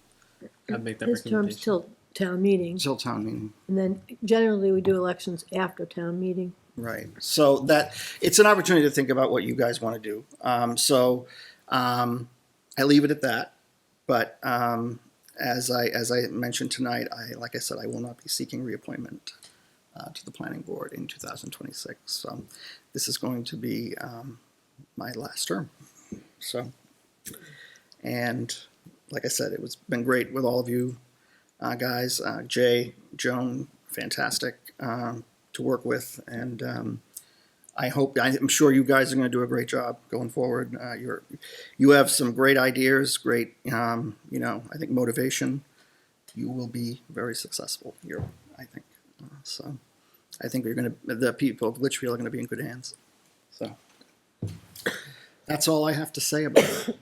S2: make that
S4: His term's
S2: recommendation?
S4: till town meeting,
S1: Until town meeting,
S4: and then generally we do elections after town meeting.
S1: right? So that it's an opportunity to think about what you guys want to do. I leave it at that, but. As I mentioned tonight, like I said, I will not be seeking reappointment to the planning board in 2026. So this is going to be my last term. So, and like I said, it was been great with all of you guys. Jay, Joan, fantastic to work with, and I'm sure you guys are going to do a great job going forward. You have some great ideas, great, I think motivation. You will be very successful here, I think. So I think the people of Litchfield are going to be in good hands. So that's all I have to say about it.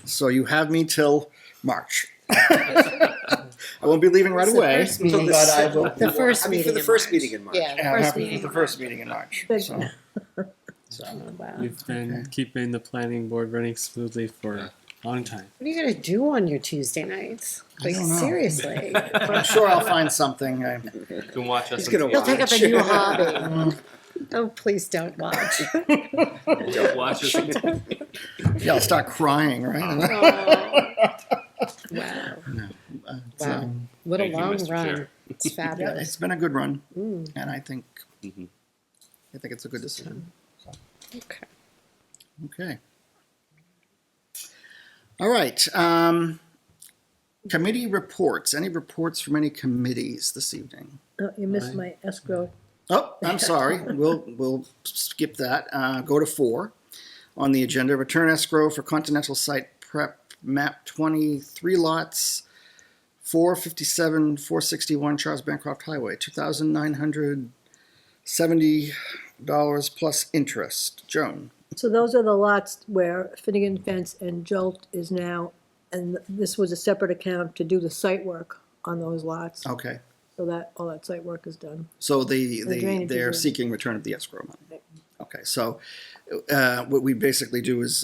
S1: So you have me till March. I won't be leaving right
S5: It's the
S1: away.
S5: first meeting.
S1: But I will.
S5: The first meeting.
S3: for the
S5: in
S3: first
S5: March.
S3: meeting in March.
S5: Yeah, the
S1: I'm
S5: first
S1: happy
S5: meeting.
S1: for the first meeting in March.
S4: But-
S1: So.
S5: Oh, wow.
S2: You've been
S1: Okay.
S2: keeping the planning board running smoothly for a long time.
S5: What are you gonna do on your Tuesday nights? Like
S1: don't know.
S5: seriously,
S1: I'm sure I'll find something.
S2: You can watch us.
S3: He's gonna
S5: he'll take up a
S3: watch.
S5: new hobby. Oh, please don't watch.
S2: watch us.
S1: Yeah, I'll start crying, right?
S5: Oh. Wow.
S1: It's,
S5: Wow. What a
S7: Thank you,
S5: long
S7: Mr.
S5: run.
S7: Chair.
S5: It's
S1: yeah,
S5: fabulous.
S1: it's been a good run,
S5: Mm,
S1: and I think
S7: Mhm.
S1: it's a good decision.
S5: okay.
S1: Okay. All right. Committee reports. Any reports from any committees this evening?
S4: Oh, you missed my escrow.
S1: Oh, I'm sorry. We'll skip that. Go to 4 on the agenda. Return escrow for Continental Site Prep Map 23 lots, 457, 461 Charles Bancroft Highway, $2,970 plus interest. Joan.
S4: So those are the lots where Finnegan Fence and Jolt is now, and this was a separate account to do the site work on those lots.
S1: Okay.
S4: So that, all that site work is done.
S1: So
S4: The drainage
S1: they're
S4: is in.
S1: seeking return of the escrow money.
S4: Right.
S1: Okay, so what we basically do is,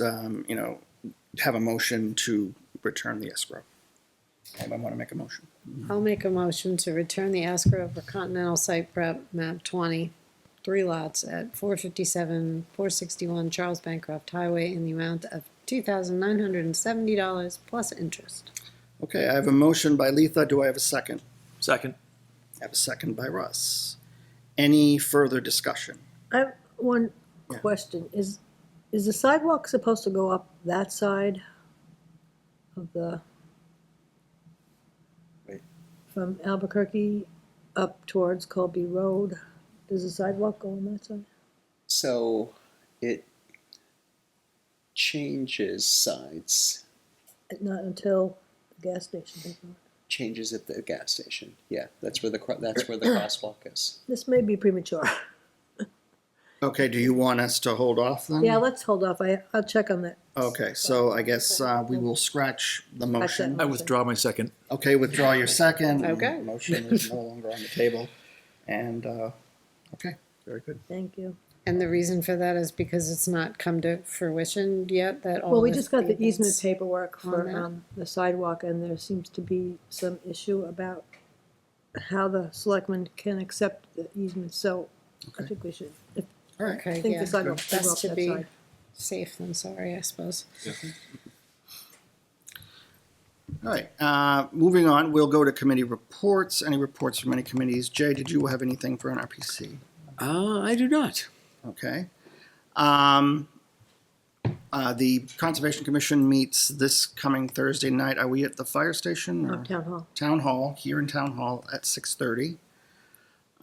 S1: have a motion to return the escrow. Anyone want to make a motion?
S5: I'll make a motion to return the escrow for Continental Site Prep Map 20, 3 lots at 457, 461 Charles Bancroft Highway in the amount of $2,970 plus interest.
S1: Okay, I have a motion by Letha. Do I have a second?
S6: Second.
S1: I have a second by Russ. Any further discussion?
S4: I have one
S1: Yeah.
S4: question. Is the sidewalk supposed to go up that side of the,
S1: Wait.
S4: from Albuquerque up towards Colby Road? Does the sidewalk go on that side?
S3: So it changes sides.
S4: Not until gas station. I thought.
S3: Changes at the gas station. Yeah, that's where the crosswalk is.
S4: This may be premature.
S1: Okay, do you want us to hold off then?
S4: Yeah, let's hold off. I'll check on that.
S1: Okay, so I guess we will scratch the motion.
S6: I withdraw my second.
S1: Okay, withdraw your second.
S5: Okay.
S1: Motion is no longer on the table. And, okay, very good.
S4: Thank you.
S5: And the reason for that is because it's not come to fruition yet, that all
S4: Well, we
S5: this
S4: just got the easement
S5: payments-
S4: paperwork
S5: on
S4: for
S5: that.
S4: the sidewalk, and there seems to be some issue about how the selectmen can accept the easement, so I think we should, I
S1: All right.
S5: Okay,
S4: think
S5: yeah,
S4: the sidewalk's better
S5: best
S4: off
S5: to
S4: that
S5: be
S4: side.
S5: safe than sorry, I suppose.
S1: All right, moving on, we'll go to committee reports. Any reports from any committees? Jay, did you have anything for NRPC?
S3: I do not.
S1: Okay. The Conservation Commission meets this coming Thursday night. Are we at the fire station? Or?
S4: Town hall.
S1: Town Hall, here in Town Hall at 6:30.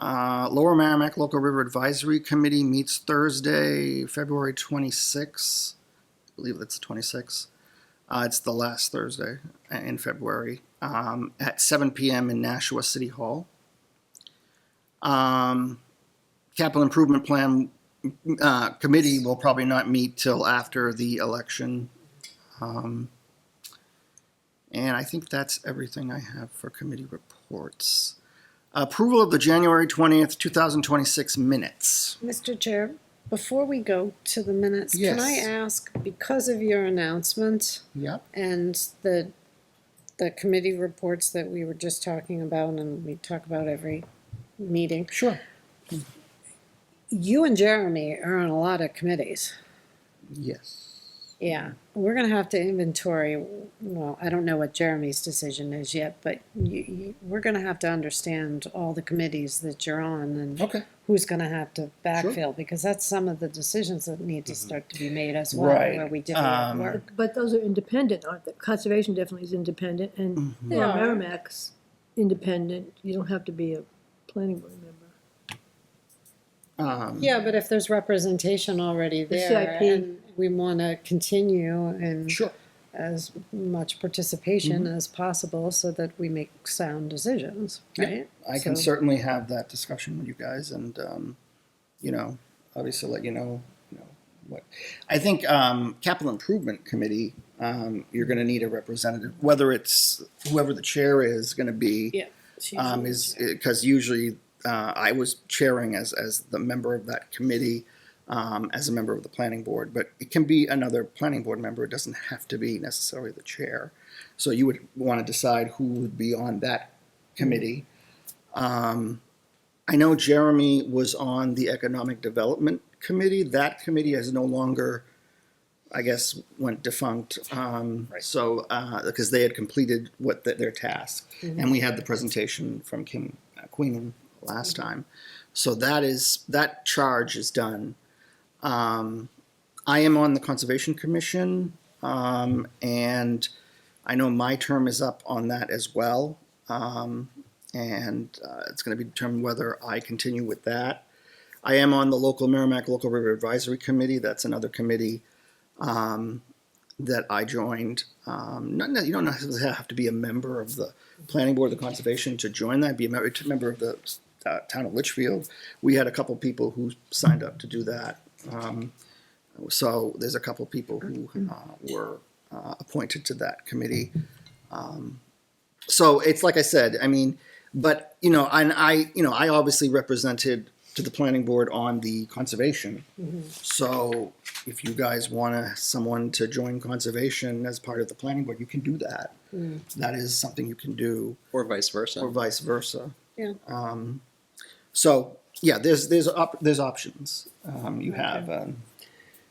S1: Lower Merrimack Local River Advisory Committee meets Thursday, February 26th. I believe that's the 26th. It's the last Thursday in February at 7 p.m. in Nashua City Hall. Capital Improvement Plan Committee will probably not meet till after the election. And I think that's everything I have for committee reports. Approval of the January 20th, 2026 minutes.
S5: Mr. Chair, before we go to the minutes, can I
S1: Yes.
S5: ask, because of your announcement
S1: Yep.
S5: and the committee reports that we were just talking about and we talk about every meeting,
S1: Sure.
S5: you and Jeremy are on a lot of committees.
S1: Yes.
S5: Yeah, we're gonna have to inventory, well, I don't know what Jeremy's decision is yet, but we're gonna have to understand all the committees that you're on and
S1: Okay.
S5: who's gonna have to backfill, because that's some of the decisions that need to start to be made as well,
S1: Right.
S5: where we divvy up
S1: Um,
S5: work.
S4: But those are independent, aren't they? Conservation definitely is independent, and
S5: They are.
S4: Merrimack's independent. You don't have to be a planning board member.
S5: Yeah, but if there's representation already there,
S4: CIP.
S5: and we wanna continue and
S1: Sure.
S5: as much participation as possible so that we make sound decisions,
S1: Yeah,
S5: right?
S1: I can
S5: So-
S1: certainly have that discussion with you guys and, obviously let you know what. I think Capital Improvement Committee, you're going to need a representative, whether it's whoever the chair is going to be.
S5: Yeah. it's usually-
S1: Is because usually I was chairing as the member of that committee, as a member of the planning board, but it can be another planning board member. It doesn't have to be necessarily the chair. So you would want to decide who would be on that committee. I know Jeremy was on the Economic Development Committee. That committee is no longer, I guess, went defunct. So, because they had completed their task. And we had the presentation from Kim Queenan last time. So that charge is done. I am on the Conservation Commission, and I know my term is up on that as well. It's going to be determined whether I continue with that. I am on the local Merrimack Local River Advisory Committee. That's another committee that I joined. You don't necessarily have to be a member of the Planning Board of the Conservation to join that. Be a member of the town of Litchfield. We had a couple people who signed up to do that. So there's a couple people who were appointed to that committee. So it's like I said, I mean, but I obviously represented to the planning board on the conservation. So if you guys want someone to join conservation as part of the planning board, you can do that. That is something you can do,
S3: Or vice versa.
S1: or vice versa.
S5: Yeah.
S1: So yeah, there's options. You have,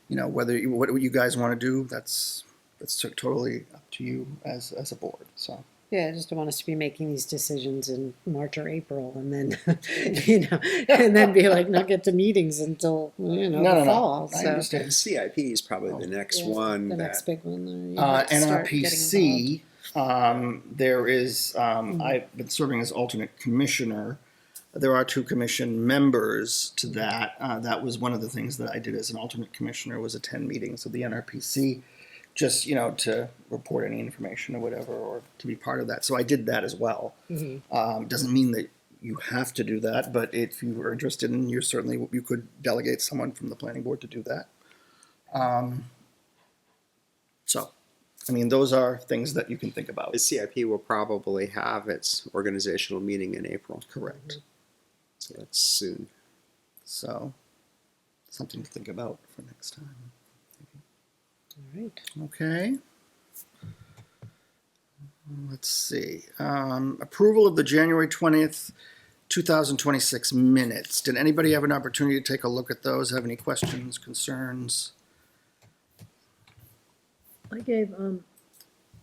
S1: what you guys want to do. That's totally up to you as a board. So.
S5: Yeah, I just don't want us to be making these decisions in March or April and then, and then be like, not get to meetings until, the fall.
S1: I
S5: So
S1: understand.
S3: CIP is probably the next
S5: Yeah,
S3: one.
S5: the
S3: that,
S5: next big one. There, you have to start getting
S1: NRPC, there is, I've been serving as alternate commissioner. There are 2 commission members to that. That was one of the things that I did as an alternate commissioner, was attend meetings of the NRPC. just, you know, to report any information or whatever, or to be part of that. So I did that as well. Doesn't mean that you have to do that, but if you are interested in, you could delegate someone from the planning board to do that. So, I mean, those are things that you can think about.
S3: The CIP will probably have its organizational meeting in April,
S1: Correct.
S3: so that's soon.
S1: So, something to think about for next time.
S5: All right.
S1: Okay. Let's see. Approval of the January 20th, 2026 minutes. Did anybody have an opportunity to take a look at those? Have any questions, concerns?
S4: I gave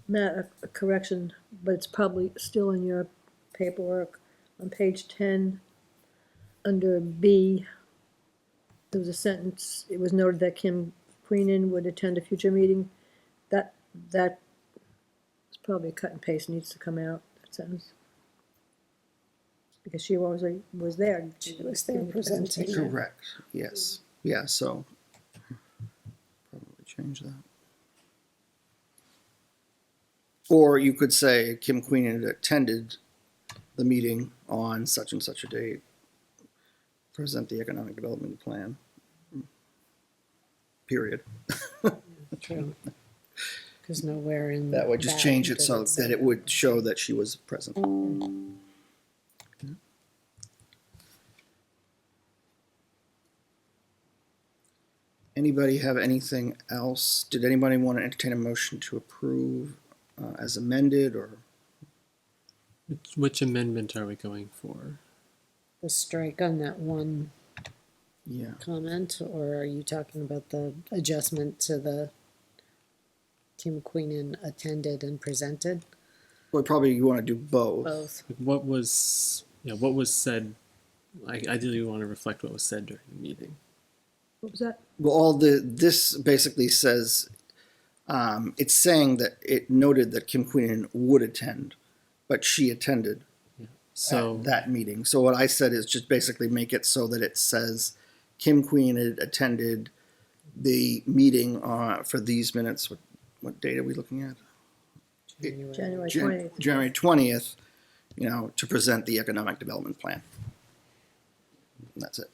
S4: Matt a correction, but it's probably still in your paperwork. On page 10, under B, there was a sentence, it was noted that Kim Queenan would attend a future meeting. That is probably a cut and paste, needs to come out, that sentence. Because she was there.
S5: She was there presenting. Yeah.
S1: Correct. Yes. Yeah, so probably change that. Or you could say Kim Queenan attended the meeting on such and such a date. Present the economic development plan. Period.
S5: True. Because nowhere in
S1: That would just change it
S5: does
S1: so
S5: say
S1: that it would show that she was present. Anybody have anything else? Did anybody want to entertain a motion to approve as amended, or?
S2: Which amendment are we going for?
S5: the strike on that one
S1: Yeah.
S5: comment, or are you talking about the adjustment to the Kim Queenan attended and presented?
S1: Well, probably you want to do both.
S5: Both.
S2: What was said? Ideally, we want to reflect what was said during the meeting.
S4: What was that?
S1: Well, this basically says, it's saying that it noted that Kim Queenan would attend, but she attended
S2: So
S1: at that meeting. So what I said is just basically make it so that it says Kim Queenan attended the meeting for these minutes. What date are we looking at?
S4: January 20th.
S1: January 20th, to present the economic development plan. And that's it.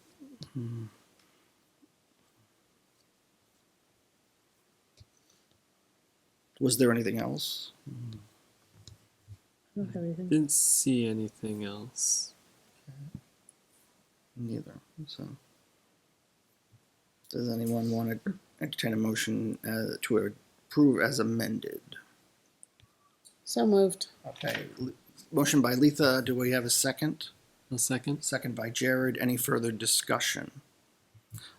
S1: Was there anything else?
S4: I don't have anything.
S2: didn't see anything else.
S1: Neither. So, does anyone want to entertain a motion to approve as amended?
S5: So moved.
S1: Okay. Motion by Letha. Do we have a second?
S2: A second.
S1: Second by Jared. Any further discussion?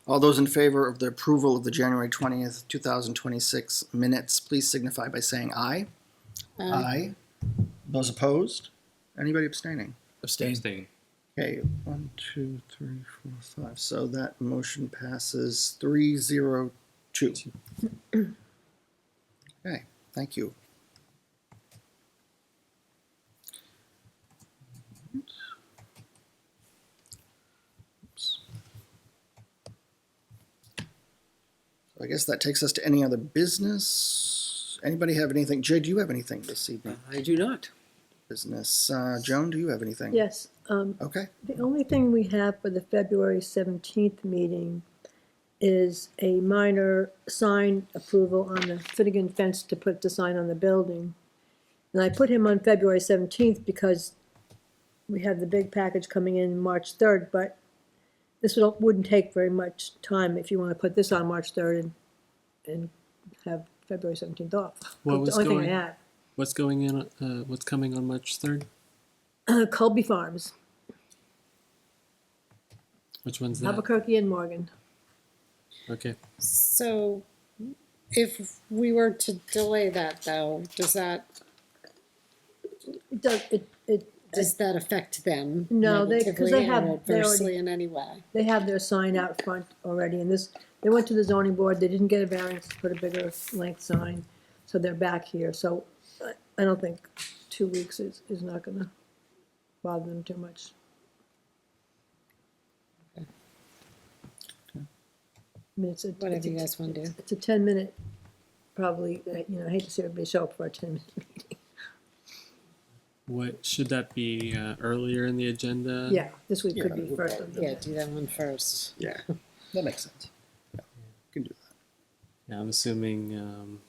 S1: All those in favor of the approval of the January 20th, 2026 minutes, please signify by saying aye. Aye. Those opposed? Anybody abstaining?
S6: Abstain.
S1: Okay, 1, 2, 3, 4, 5. So that motion passes 3-0-2. Okay, thank you. Oops. So I guess that takes us to any other business. Anybody have anything? Jay, do you have anything this evening?
S3: I do not.
S1: Business. Joan, do you have anything?
S4: Yes,
S1: Okay.
S4: the only thing we have for the February 17th meeting is a minor sign approval on the Finnegan fence to put the sign on the building. And I put him on February 17th because we have the big package coming in March 3rd, but this wouldn't take very much time if you want to put this on March 3rd and have February 17th off.
S2: What was
S4: The only
S2: going?
S4: thing I have.
S2: What's going in? What's coming on March 3rd?
S4: Colby Farms,
S2: Which one's that?
S4: Albuquerque and Morgan.
S2: Okay.
S5: So if we were to delay that though, does that affect them?
S4: No, they- 'cause they
S5: negatively
S4: have-
S5: or
S4: they already-
S5: adversely in any way?
S4: They have their sign out front already, and they went to the zoning board, they didn't get a variance to put a bigger length sign, so they're back here, so I don't think 2 weeks is not gonna bother them too much.
S5: Okay.
S4: I mean,
S5: Whatever you guys wanna do.
S4: It's a 10-minute probably, I hate to see everybody show up for a 10-minute meeting.
S2: What should that be earlier in the agenda?
S4: Yeah, this week
S1: Yeah,
S4: could be
S1: we'll
S4: first
S1: probably
S4: of
S5: Yeah,
S4: them.
S5: do that one first.
S3: Yeah.
S1: That makes sense. Yeah, we can do that.
S2: Yeah, I'm assuming.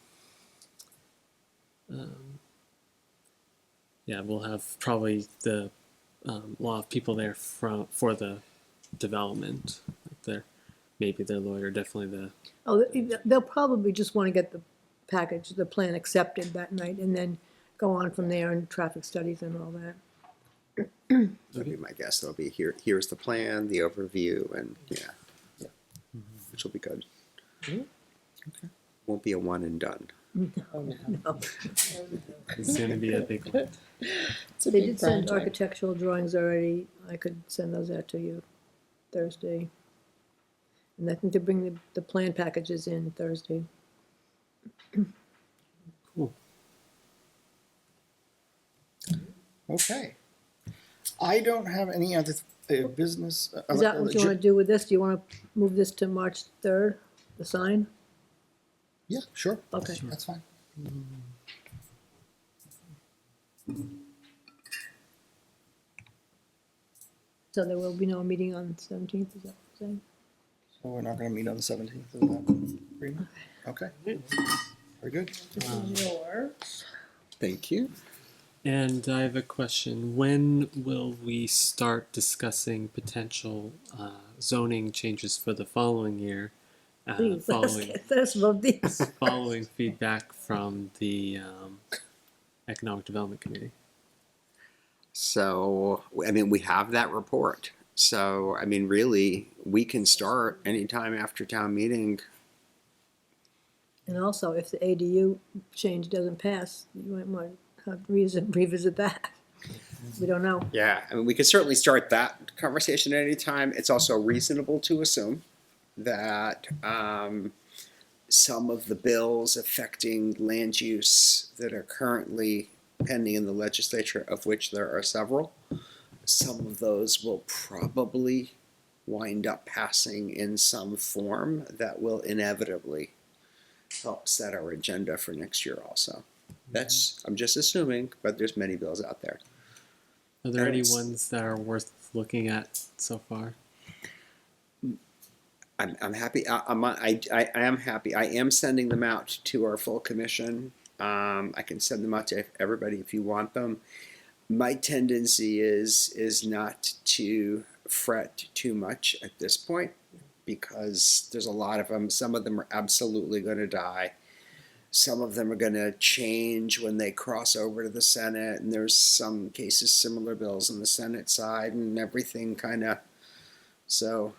S2: Yeah, we'll have probably the a lot of people there for the development. Like maybe their lawyer, definitely the.
S4: Oh, they'll probably just want to get the package, the plan accepted that night, and then go on from there and traffic studies and all that.
S3: That'd be my guess. They'll be here. Here's the plan, the overview, and which will be good.
S5: Mhm.
S3: Okay. Won't be a one and done.
S5: Oh, no.
S4: No.
S2: It's going to be a big one.
S5: It's a
S4: They
S5: big
S4: did send
S5: project.
S4: architectural drawings already. I could send those out to you Thursday. And I think they bring the plan packages in Thursday.
S2: Cool.
S1: Okay. I don't have any other business.
S4: Is that what you want to do with this? Do you want to move this to March 3rd, the sign?
S1: Yeah, sure.
S4: Okay.
S1: That's fine.
S4: So there will be no meeting on the 17th, is that what you're saying?
S1: So we're not going to meet on the 17th, is that agreement? Okay. Very good.
S4: Yours.
S3: Thank you.
S2: And I have a question. When will we start discussing potential zoning changes for the following year?
S4: Please,
S2: Following
S4: let's vote these.
S2: following feedback from the Economic Development Committee.
S3: So, I mean, we have that report. So, I mean, really, we can start anytime after town meeting.
S4: And also, if the ADU change doesn't pass, you might want to have revisit that. We don't know.
S3: Yeah, I mean, we could certainly start that conversation at any time. It's also reasonable to assume that some of the bills affecting land use that are currently pending in the legislature, of which there are several, some of those will probably wind up passing in some form that will inevitably help set our agenda for next year also. That's, I'm just assuming, but there's many bills out there.
S2: Are there any
S3: It's-
S2: ones that are worth looking at so far?
S3: I'm happy. I am happy. I am sending them out to our full commission. I can send them out to everybody if you want them. My tendency is not to fret too much at this point because there's a lot of them. Some of them are absolutely going to die. Some of them are going to change when they cross over to the Senate, and there's some cases similar bills on the Senate side, and everything kind of so.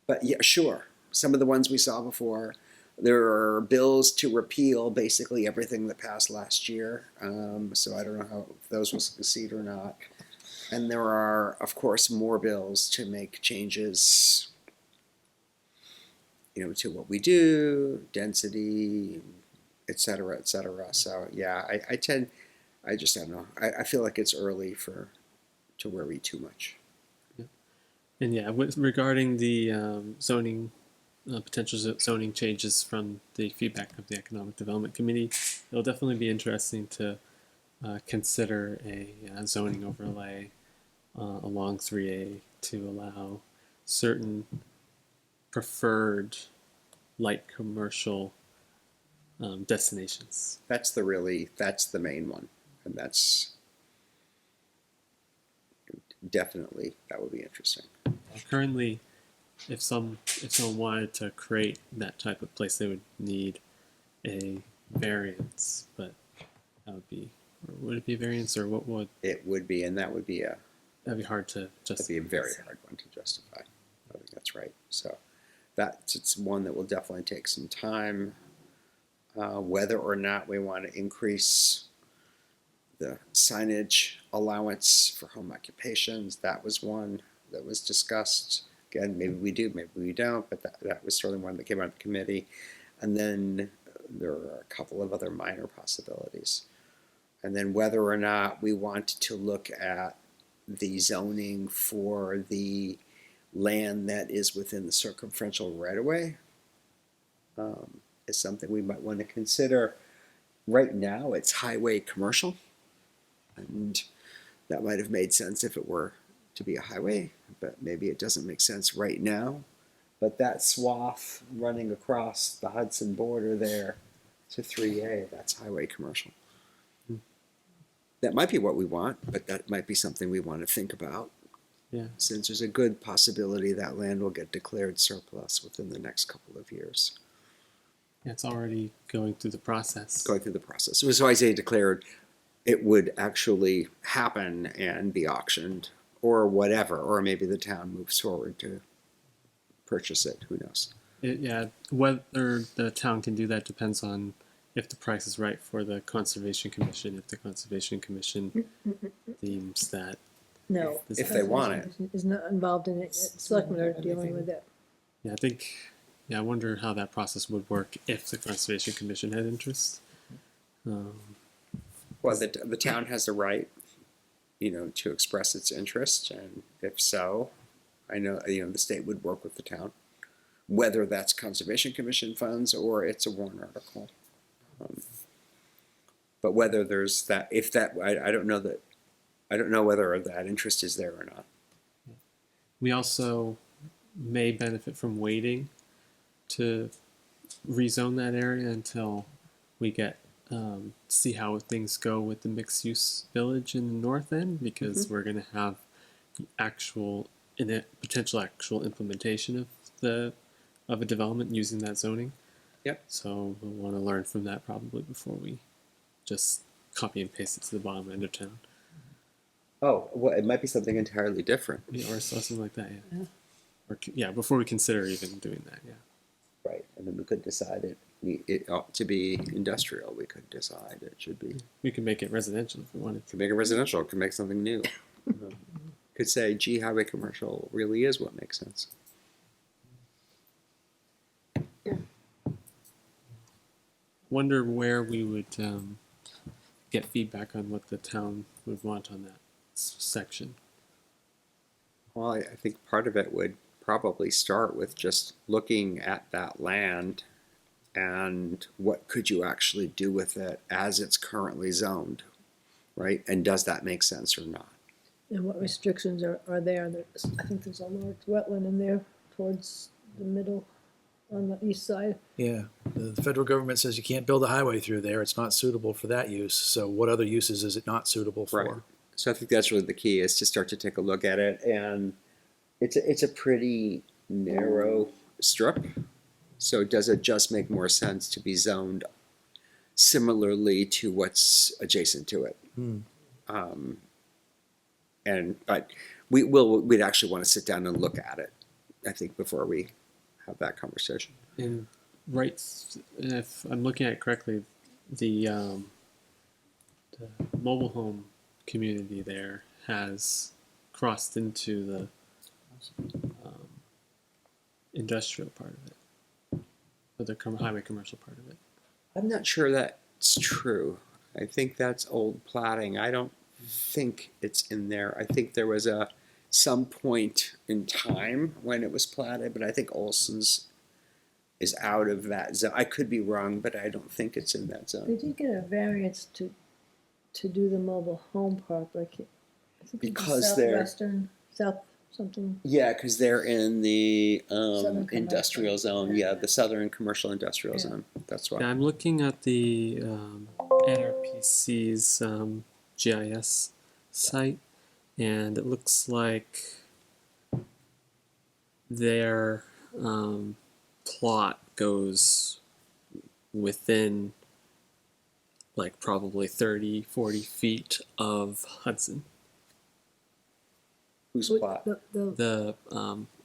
S3: But yeah, sure. Some of the ones we saw before, there are bills to repeal basically everything that passed last year. So I don't know how if those will succeed or not. And there are, of course, more bills to make changes, to what we do, density, et cetera, et cetera. So yeah, I don't know. I feel like it's early to worry too much.
S2: And yeah, regarding the zoning, potential zoning changes from the feedback of the Economic Development Committee, it'll definitely be interesting to consider a zoning overlay along 3A to allow certain preferred light commercial destinations.
S3: That's the main one, and that's definitely, that would be interesting.
S2: Currently, if someone wanted to create that type of place, they would need a variance, but that would be, or would it be a variance, or what would
S3: It would be, and that'd be
S2: hard to
S3: that'd be a very hard one to justify. I think that's right. So it's one that will definitely take some time. Whether or not we want to increase the signage allowance for home occupations, that was one that was discussed. Again, maybe we do, maybe we don't, but that was certainly one that came out of the committee. And then there are a couple of other minor possibilities. And then whether or not we want to look at the zoning for the land that is within the circumferential right-of-way. is something we might want to consider. Right now, it's highway commercial, and that might have made sense if it were to be a highway, but maybe it doesn't make sense right now. But that swath running across the Hudson border there to 3A, that's highway commercial. That might be what we want, but that might be something we want to think about,
S2: Yeah.
S3: since there's a good possibility that land will get declared surplus within the next couple of years.
S2: Yeah, it's already going through the process.
S3: Going through the process. So I say declared, it would actually happen and be auctioned or whatever, or maybe the town moves forward to purchase it. Who knows?
S2: Yeah, whether the town can do that depends on if the price is right for the Conservation Commission. If the Conservation Commission deems that
S4: No.
S2: If
S3: they want it.
S4: Conservation is not involved in it. Selectmen are dealing with it.
S2: Yeah, I wonder how that process would work if the Conservation Commission had interest.
S3: Well, the town has the right, to express its interest, and if so, I know, the state would work with the town, whether that's Conservation Commission funds or it's a warrant article. But whether there's that, I don't know that, I don't know whether that interest is there or not.
S2: We also may benefit from waiting to rezone that area until we get see how things go with the mixed use village in the north end, because we're going to have potential actual implementation of a development using that zoning.
S3: Yep.
S2: So we'll want to learn from that probably before we just copy and paste it to the bottom end of town.
S3: Oh, well, it might be something entirely different.
S2: Yeah, or something like that, yeah. Or before we consider even doing that, yeah.
S3: Right, and then we could decide it ought to be industrial. We could decide it should be.
S2: We could make it residential if we wanted to.
S3: Could make it residential. Could make something new. Could say, gee, highway commercial really is what makes sense.
S2: Wonder where we would get feedback on what the town would want on that section.
S3: Well, I think part of it would probably start with just looking at that land and what could you actually do with it as it's currently zoned, right? And does that make sense or not?
S4: And what restrictions are there? I think there's a large wetland in there towards the middle on the east side.
S6: Yeah, the federal government says you can't build a highway through there. It's not suitable for that use. So what other uses is it not suitable for?
S3: Right. So I think that's really the key, is to start to take a look at it. And it's a pretty narrow strip. So does it just make more sense to be zoned similarly to what's adjacent to it? But we'd actually want to sit down and look at it, I think, before we have that conversation.
S2: And if I'm looking at it correctly, the mobile home community there has crossed into the industrial part of it, or the highway commercial part of it.
S3: I'm not sure that's true. I think that's old platting. I don't think it's in there. I think there was some point in time when it was platted, but I think Olson's is out of that zone. I could be wrong, but I don't think it's in that
S4: They
S3: zone.
S4: did get a variance to do the mobile home park, like I think
S3: Because they're-
S4: southwestern, south something.
S3: Yeah, because they're in the
S4: Southern commercial.
S3: industrial zone. Yeah, the southern commercial industrial
S4: Yeah.
S3: zone. That's why.
S2: Yeah, I'm looking at the NRPC's GIS site, and it looks like their plot goes within like probably 30, 40 feet of Hudson.
S3: Whose
S4: What-
S3: plot?
S4: The
S2: The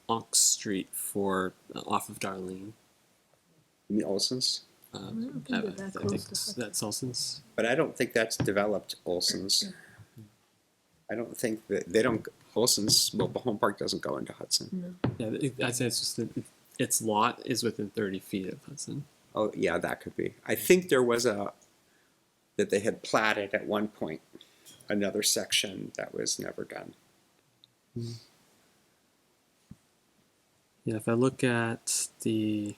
S2: Onk Street for off of Darlene.
S3: You mean Olson's?
S4: don't think they're that
S2: I
S4: close
S2: think
S4: to Hudson.
S2: that's Olson's.
S3: But I don't think that's developed Olson's. I don't think that they don't. Olson's mobile home park doesn't go into Hudson.
S2: Yeah, I'd say it's just that its lot is within 30 feet of Hudson.
S3: Oh, yeah, that could be. I think there was that they had platted at one point another section that was never done.
S2: Yeah, if I look at the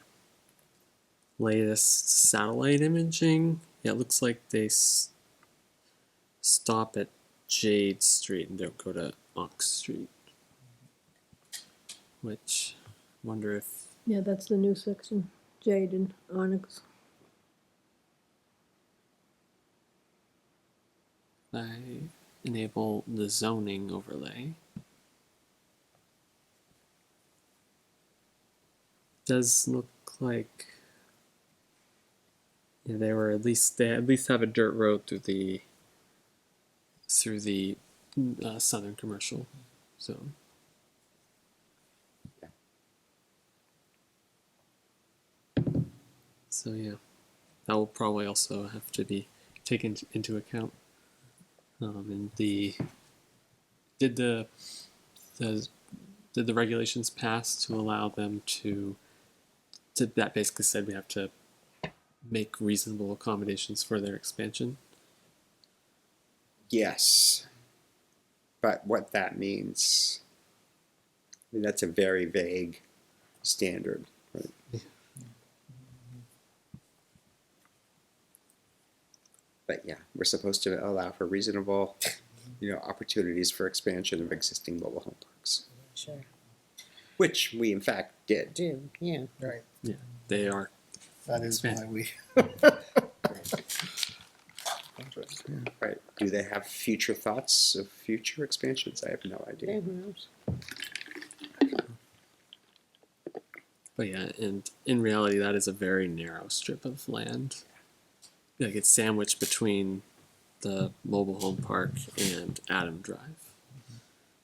S2: latest satellite imaging, it looks like they stop at Jade Street and don't go to Ox Street. Which, wonder if
S4: Yeah, that's the new section, Jade and Onyx.
S2: I enable the zoning overlay. Does look like they at least have a dirt road through the southern commercial zone. So yeah, that will probably also have to be taken into account. And did the regulations pass to allow them to that basically said we have to make reasonable accommodations for their expansion?
S3: Yes. But what that means, I mean, that's a very vague standard, right? But yeah, we're supposed to allow for reasonable, opportunities for expansion of existing mobile home parks,
S5: Sure.
S3: which we in fact did.
S5: Do, yeah.
S1: Right.
S2: Yeah, they are.
S1: That is why we.
S3: Right. Do they have future thoughts of future expansions? I have no idea.
S5: Yeah, who knows?
S2: But yeah, and in reality, that is a very narrow strip of land. Like it's sandwiched between the mobile home park and Adam Drive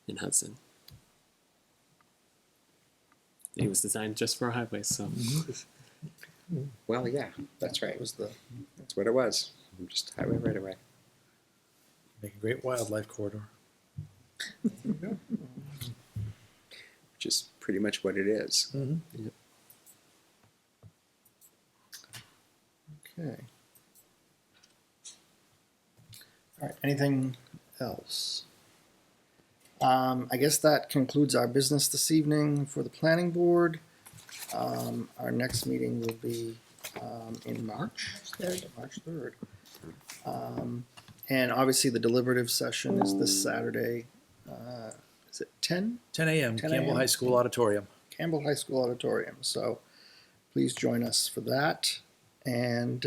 S2: in Hudson. It was designed just for a highway, so
S3: Well, yeah, that's right. That's what it was. Just highway right away.
S6: Make a great wildlife corridor.
S3: Which is pretty much what it is.
S6: Mm-hmm.
S1: Okay. All right, anything else? I guess that concludes our business this evening for the planning board. Our next meeting will be in March 3rd. And obviously the deliberative session is this Saturday. Is it 10?
S6: 10 a.m.
S1: 10
S6: Campbell
S1: a.m.
S6: High School Auditorium.
S1: Campbell High School Auditorium. So please join us for that. And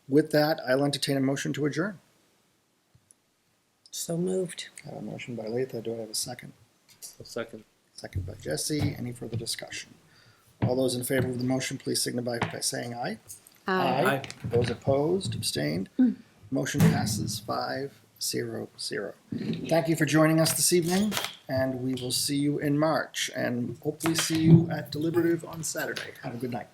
S1: with that, I'll entertain a motion to adjourn.
S5: So moved.
S1: I have a motion by Latha. Do I have a second?
S2: a second.
S1: Second by Jesse. Any further discussion? All those in favor of the motion, please signify by saying aye.
S6: Aye.
S1: Those opposed, abstained. Motion passes 5-0-0. Thank you for joining us this evening, and we will see you in March, and hopefully see you at deliberative on Saturday. Have a good night.